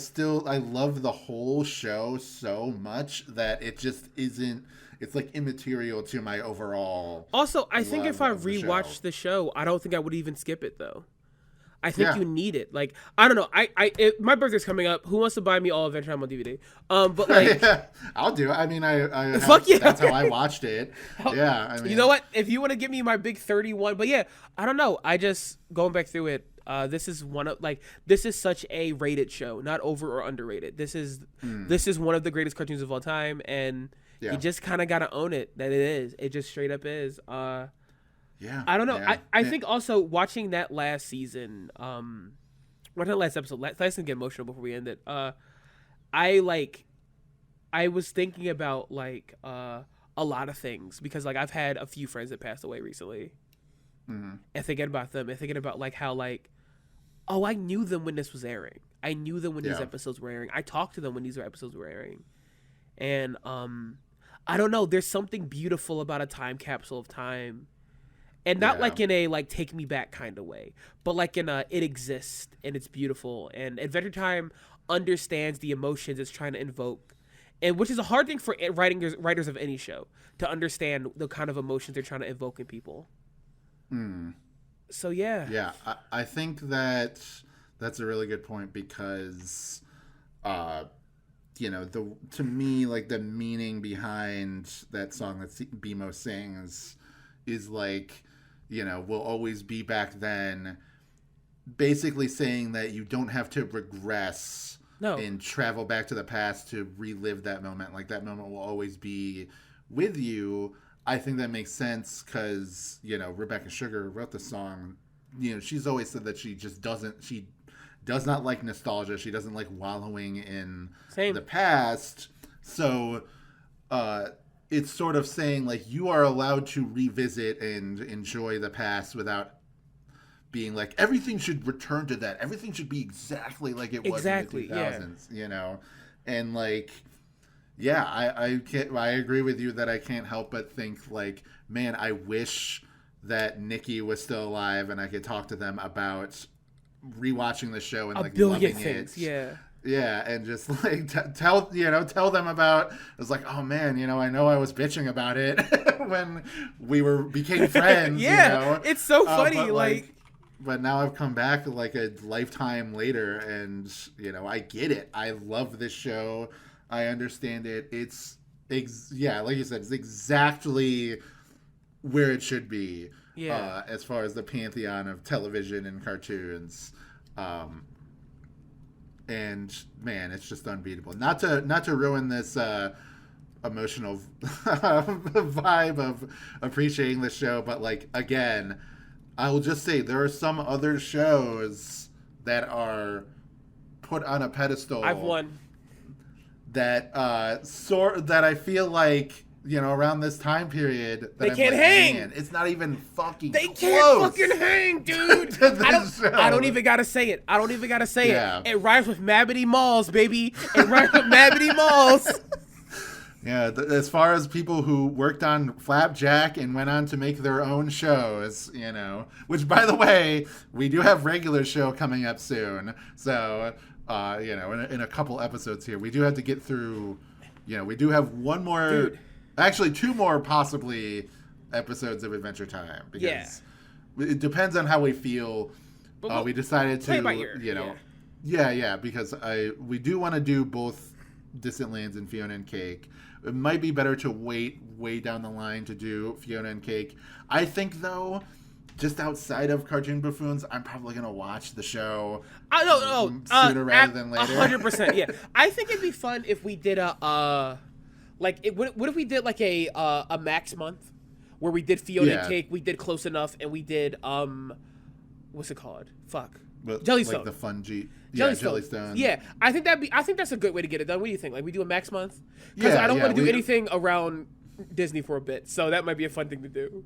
love the whole show so much that it just isn't, it's like immaterial to my overall. Also, I think if I rewatched the show, I don't think I would even skip it, though. I think you need it. Like, I don't know. My birthday's coming up. Who wants to buy me all Adventure Time on DVD? But like, I'll do it. I mean, fuck yeah. That's how I watched it. Yeah. I mean, you know what? If you want to give me my big 31, but yeah, I don't know. I just going back through it. This is such a rated show, not over or underrated. This is one of the greatest cartoons of all time, and you just kind of gotta own it. That it is. It just straight up is. Yeah, I don't know. I think also watching that last season, watching that last episode, let's get emotional before we end it. I was thinking about like a lot of things, because like I've had a few friends that passed away recently, and thinking about them and thinking about like how like, oh, I knew them when this was airing. I knew them when these episodes were airing. I talked to them when these episodes were airing, and I don't know. There's something beautiful about a time capsule of time. And not like in a like take me back kind of way, but like in a it exists and it's beautiful. And Adventure Time understands the emotions it's trying to invoke, and which is a hard thing for writers of any show to understand, the kind of emotions they're trying to invoke in people. So yeah, I think that's a really good point, because you know, to me, like the meaning behind that song that BMO sings is like, you know, we'll always be back then, basically saying that you don't have to regress and travel back to the past to relive that moment. Like, that moment will always be with you. I think that makes sense because, you know, Rebecca Sugar wrote the song. You know, she's always said that she does not like nostalgia. She doesn't like wallowing in the past. So, it's sort of saying, like, you are allowed to revisit and enjoy the past without being like, everything should return to that. Everything should be exactly like it was in the 2000s, you know? And like, yeah, I agree with you that I can't help but think like, man, I wish that Nikki was still alive and I could talk to them about rewatching the show and like loving things, it. Yeah, and just like tell them about. It's like, oh man, I know I was bitching about it when we became friends. Yeah, it's so funny. But now I've come back like a lifetime later, and I get it. I love this show. I understand it. It's like you said, it's exactly where it should be. Yeah. As far as the pantheon of television and cartoons. And man, it's just unbeatable. Not to ruin this emotional vibe of appreciating the show, but like again, I will just say there are some other shows that are put on a pedestal. I've won. That that I feel like around this time period that they I'm can't like, hang. Man, it's not even fucking. They close can't fucking hang, dude. I don't even gotta say it. It rhymes with Mabbity Malls, baby. It rhymes with Mabbity Malls. Yeah, as far as people who worked on Flapjack and went on to make their own shows, which by the way, we do have regular show coming up soon. So, in a couple episodes here, we do have to get through. We do have one more. Dude. Actually, 2 more possibly episodes of Adventure Time because it depends on how we feel. We decided to, because we do want to do both Distant Lands and Fionna and Cake. It might be better to wait way down the line to do Fionna and Cake. I think though, just outside of Cartoon Buffoons, I'm probably gonna watch the show. Sooner rather than later. 100%. Yeah, I think it'd be fun if we did what if we did like a max month where we did Fionna and Cake, we did Close Enough, and we did what's it called? Jellystone. Like the fun Jellystone. Yeah, I think that's a good way to get it done. What do you think? Like we do a max month? Because I don't want to do anything around Disney for a bit, so that might be a fun thing to do.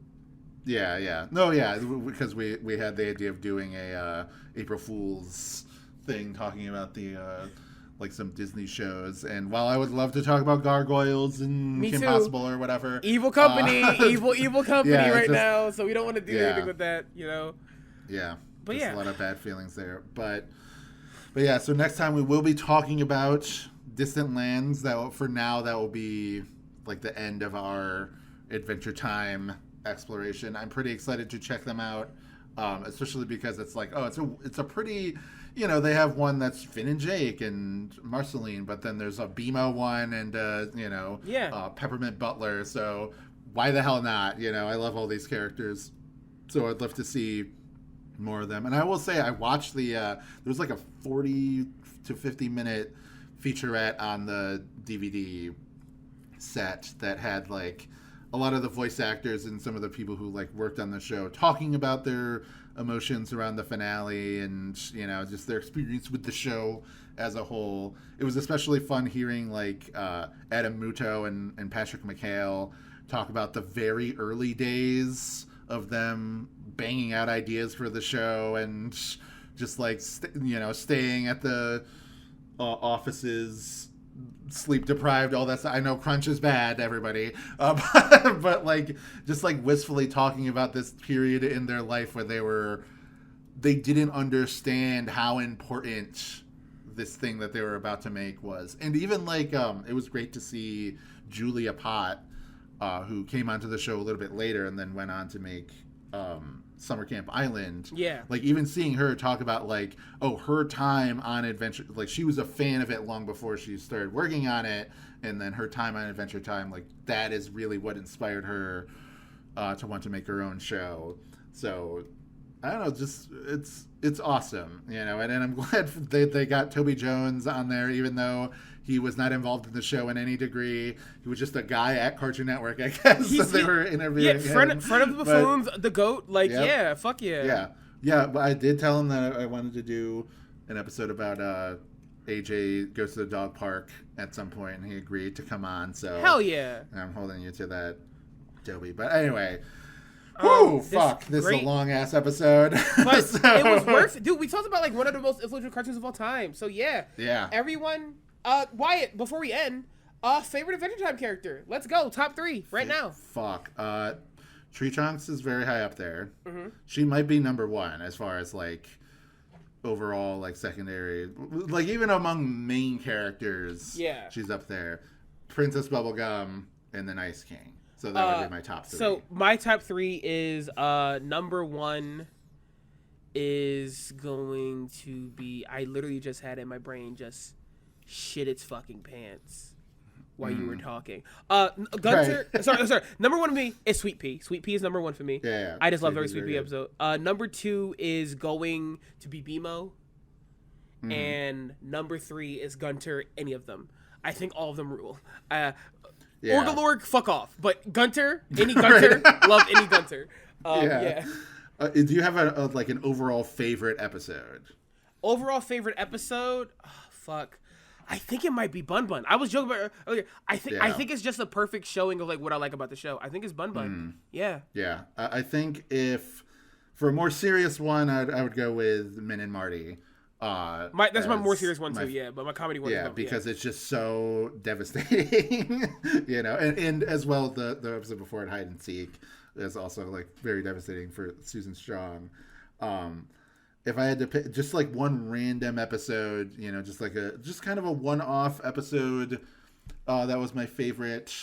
Yeah. No, yeah, because we had the idea of doing a April Fool's thing talking about the like some Disney shows, and while I would love to talk about Gargoyles and Kim Possible or whatever, evil company right now, so we don't want to do anything with that, Yeah, but a lot of bad feelings there, but yeah. So next time we will be talking about Distant Lands. That will be like the end of our Adventure Time exploration. I'm pretty excited to check them out, especially because it's like, it's a pretty. They have one that's Finn and Jake and Marceline, but then there's a BMO one and, Peppermint Butler. So why the hell not? I love all these characters. So I'd love to see more of them. And I will say I watched there was like a 40 to 50 minute featurette on the DVD set that had like a lot of the voice actors and some of the people who like worked on the show talking about their emotions around the finale and just their experience with the show as a whole. It was especially fun hearing like Adam Muto and Patrick McHale talk about the very early days of them banging out ideas for the show and just like staying at the offices sleep deprived, all that stuff. I know crunch is bad, everybody, but like just like wistfully talking about this period in their life where they didn't understand how important this thing that they were about to make was. And even like it was great to see Julia Pott, who came onto the show a little bit later and then went on to make Summer Camp Island. Yeah. Like even seeing her talk about like, her time on Adventure, like she was a fan of it long before she started working on it. And then her time on Adventure Time, like that is really what inspired her to want to make her own show. So I don't know, just it's awesome, and I'm glad they got Toby Jones on there, even though he was not involved in the show in any degree. He was just a guy at Cartoon Network, I guess. They were interviewing him. Friend of the Buffoons, the GOAT. Like, fuck yeah. Yeah, but I did tell him that I wanted to do an episode about AJ goes to the dog park at some point, and he agreed to come on. So hell yeah. I'm holding you to that, Toby. But anyway, Oh fuck! This is a long ass episode, but it was worth it, dude. We talked about like one of the most influential cartoons of all time. So yeah. Everyone, Wyatt. Before we end, favorite Adventure Time character. Let's go. Top 3 right now. Fuck. Tree Trunks is very high up there. Mm-hmm. She might be number 1 as far as like overall like secondary, like even among main characters. Yeah, she's up there. Princess Bubblegum and then Ice King. So that would be my top 3. So my top 3 is number 1 is going to be, I literally just had in my brain just shit its fucking pants while you were talking. Gunter, right. sorry. Number 1 for me is Sweet Pea. Sweet Pea is number 1 for me. Yeah. I just love every Sweet Pea episode. Number 2 is going to be BMO. And number 3 is Gunter, any of them. I think all of them rule. Orgalorg, fuck off. But Gunter, any Gunter, love any Gunter. Do you have a like an overall favorite episode? Overall favorite episode? Oh, fuck. I think it might be Bun Bun. I was joking about it earlier. I think it's just a perfect showing of like what I like about the show. I think it's Bun Bun. Yeah. Yeah. I think if for a more serious one, I would go with Min and Marty. That's my more serious one too, but my comedy one. Yeah, because it's just so devastating, you know, and as well the episode before it, Hide and Seek, is also like very devastating for Susan Strong. If I had to pick just like one random episode, you know, just kind of a one-off episode, that was my favorite.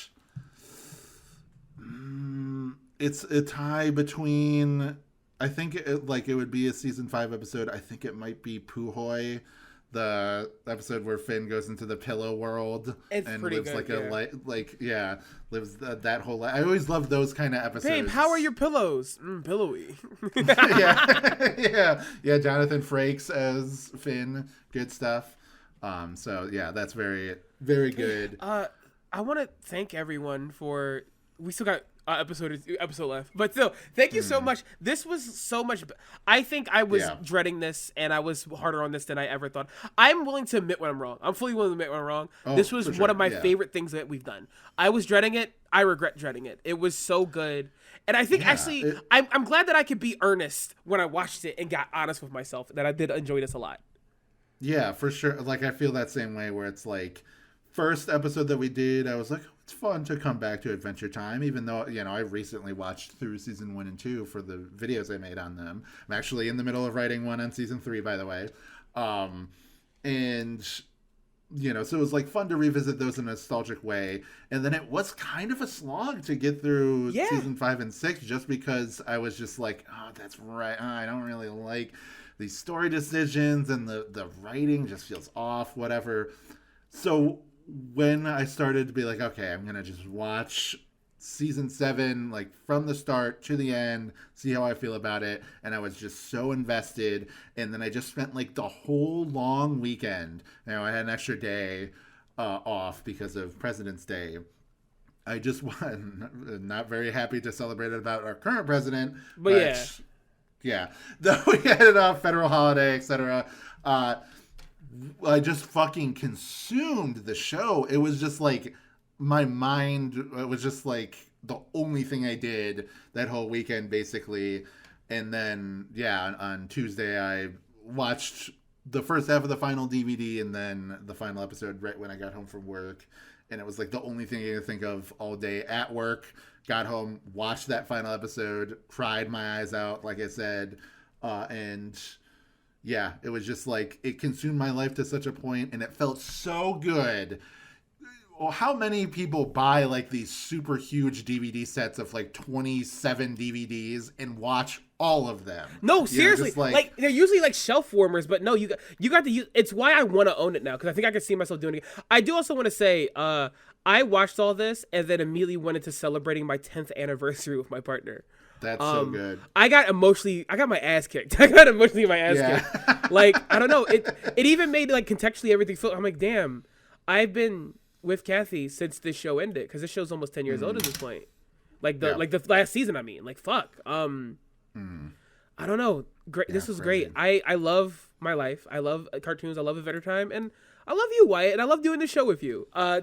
It's a tie between. I think it would be a season 5 episode. I think it might be Puhoi, the episode where Finn goes into the pillow world and lives good, lives that whole life. I always love those kind of episodes. Babe, how are your pillows? Pillowy. yeah. Jonathan Frakes as Finn, good stuff. So yeah, that's very, very good. I want to thank everyone for. We still got. Episode left, but still, thank you so much. This was so much. I think I was dreading this, and I was harder on this than I ever thought. I'm willing to admit when I'm wrong. I'm fully willing to admit when I'm wrong. This was one of my favorite things that we've done. I was dreading it. I regret dreading it. It was so good, and I think I'm glad that I could be earnest when I watched it and got honest with myself that I did enjoy this a lot. Yeah, for sure. Like I feel that same way where it's like first episode that we did, I was like, it's fun to come back to Adventure Time, even though, you know, I recently watched through season 1 and 2 for the videos I made on them. I'm actually in the middle of writing one on season 3, by the way. And, you know, so it was like fun to revisit those in a nostalgic way. And then it was kind of a slog to get through season 5 and 6, just because I was just like, oh, that's right. I don't really like these story decisions, and the writing just feels off, whatever. So when I started to be like, okay, I'm going to just watch season 7, like from the start to the end, see how I feel about it. And I was just so invested. And then I just spent like the whole long weekend. You know, I had an extra day off because of President's Day. I just not very happy to celebrate it about our current president. But yeah, though we had a federal holiday, etc. I just fucking consumed the show. It was just like my mind, it was just like the only thing I did that whole weekend, basically. And then, on Tuesday, I watched the first half of the final DVD and then the final episode right when I got home from work. And it was like the only thing I could think of all day at work. Got home, watched that final episode, cried my eyes out, like I said, and yeah, it was just like, it consumed my life to such a point, and it felt so good. Well, how many people buy like these super huge DVD sets of like 27 DVDs and watch all of them? No, seriously, like they're usually like shelf warmers, but no, you got to use. It's why I want to own it now, because I think I can see myself doing it. I do also want to say, I watched all this and then immediately went into celebrating my 10th anniversary with my partner. That's so good. I got my ass kicked. I got emotionally my ass kicked. Like, I don't know. It even made like contextually everything feel. I'm like, damn, I've been with Kathy since this show ended, because this show's almost 10 years old at this point. Like the last season, I mean. Like, fuck. I don't know. Great. This was great. I love my life. I love cartoons. I love Adventure Time, and I love you, Wyatt, and I love doing the show with you. I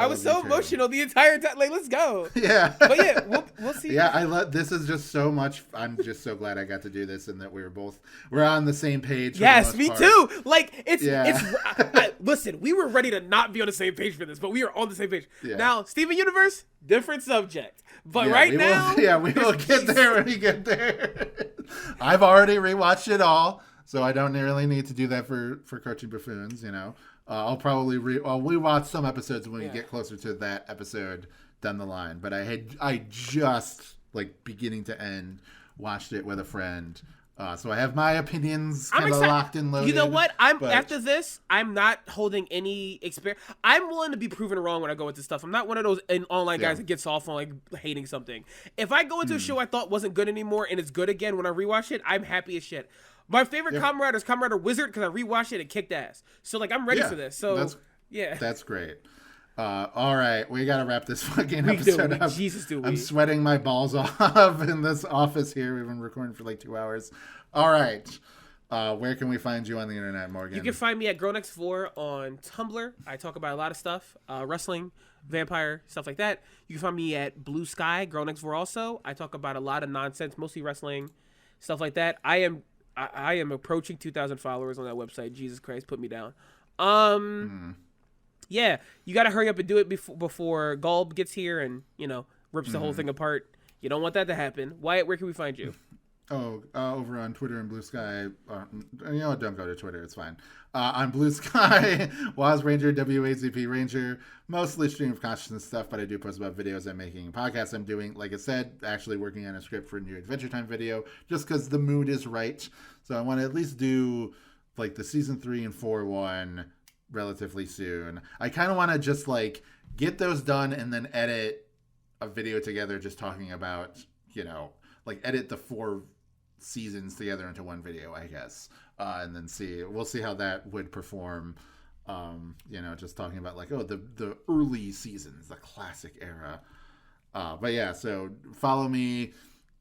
was so emotional the entire time. Like, let's go. Yeah. But yeah, we'll see. Yeah, I love. This is just so much. I'm just so glad I got to do this, and that we're on the same page. For yes, the me most too. part. Like listen, we were ready to not be on the same page for this, but we are on the same page. Yeah. Now, Steven Universe, different subject. But Yeah, right now, we will get there when we get there. I've already rewatched it all, so I don't really need to do that for Cartoon Buffoons. You know, I'll probably I'll rewatch some episodes when we get closer to that episode down the line. But I just like beginning to end watched it with a friend. So I have my opinions kind of locked and loaded. You know what? After this, I'm not holding any experience. I'm willing to be proven wrong when I go into stuff. I'm not one of those online guys that gets off on like hating something. If I go into a show I thought wasn't good anymore and it's good again when I rewatch it, I'm happy as shit. My favorite Kamen Rider is Kamen Rider Wizard because I rewatched it and kicked ass. So like I'm ready for this. So that's great. All right, we gotta wrap this fucking episode up. Jesus, do we? I'm sweating my balls off in this office here. We've been recording for like 2 hours. All right, where can we find you on the internet, Morgan? You can find me at GrownX4 on Tumblr. I talk about a lot of stuff, wrestling, vampire, stuff like that. You can find me at Blue Sky, GrownX4 also. I talk about a lot of nonsense, mostly wrestling, stuff like that. I am approaching 2,000 followers on that website. Jesus Christ, put me down. Yeah, you got to hurry up and do it before Gulb gets here and, rips the whole thing apart. You don't want that to happen. Wyatt, where can we find you? Over on Twitter and Blue Sky. Don't go to Twitter. It's fine. On Blue Sky, Waz Ranger, WAZP Ranger, mostly stream of consciousness stuff, but I do post about videos I'm making, podcasts I'm doing. Like I said, actually working on a script for a new Adventure Time video, just because the mood is right. So I want to at least do like the season 3 and 4 one relatively soon. I kind of want to just like get those done and then edit a video together just talking about, like edit the 4 seasons together into one video, I guess. And then we'll see how that would perform. Just talking about like, the early seasons, the classic era. But yeah, so follow me.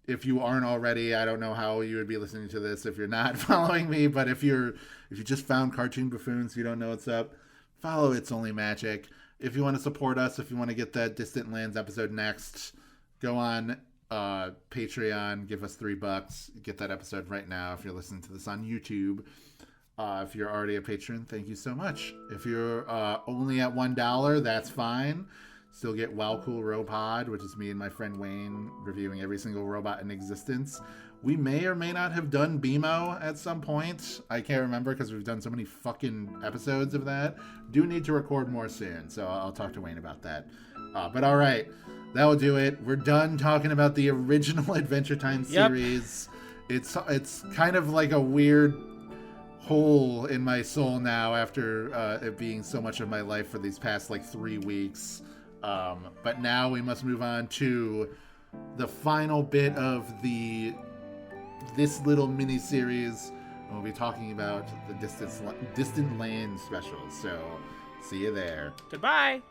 If you aren't already, I don't know how you would be listening to this if you're not following me, but if you just found Cartoon Buffoons, you don't know what's up, follow It's Only Magic. If you want to support us, if you want to get that Distant Lands episode next, go on Patreon, give us $3, get that episode right now if you're listening to this on YouTube. If you're already a patron, thank you so much. If you're only at $1, that's fine. Still get Wow Cool Robot, which is me and my friend Wayne reviewing every single robot in existence. We may or may not have done BMO at some point. I can't remember because we've done so many fucking episodes of that. Do need to record more soon, so I'll talk to Wayne about that. But all right, that will do it. We're done talking about the original Adventure Time series. Yep. It's kind of like a weird hole in my soul now after it being so much of my life for these past like 3 weeks. But now we must move on to the final bit of this little mini series. We'll be talking about the Distant Land special. So see you there. Goodbye.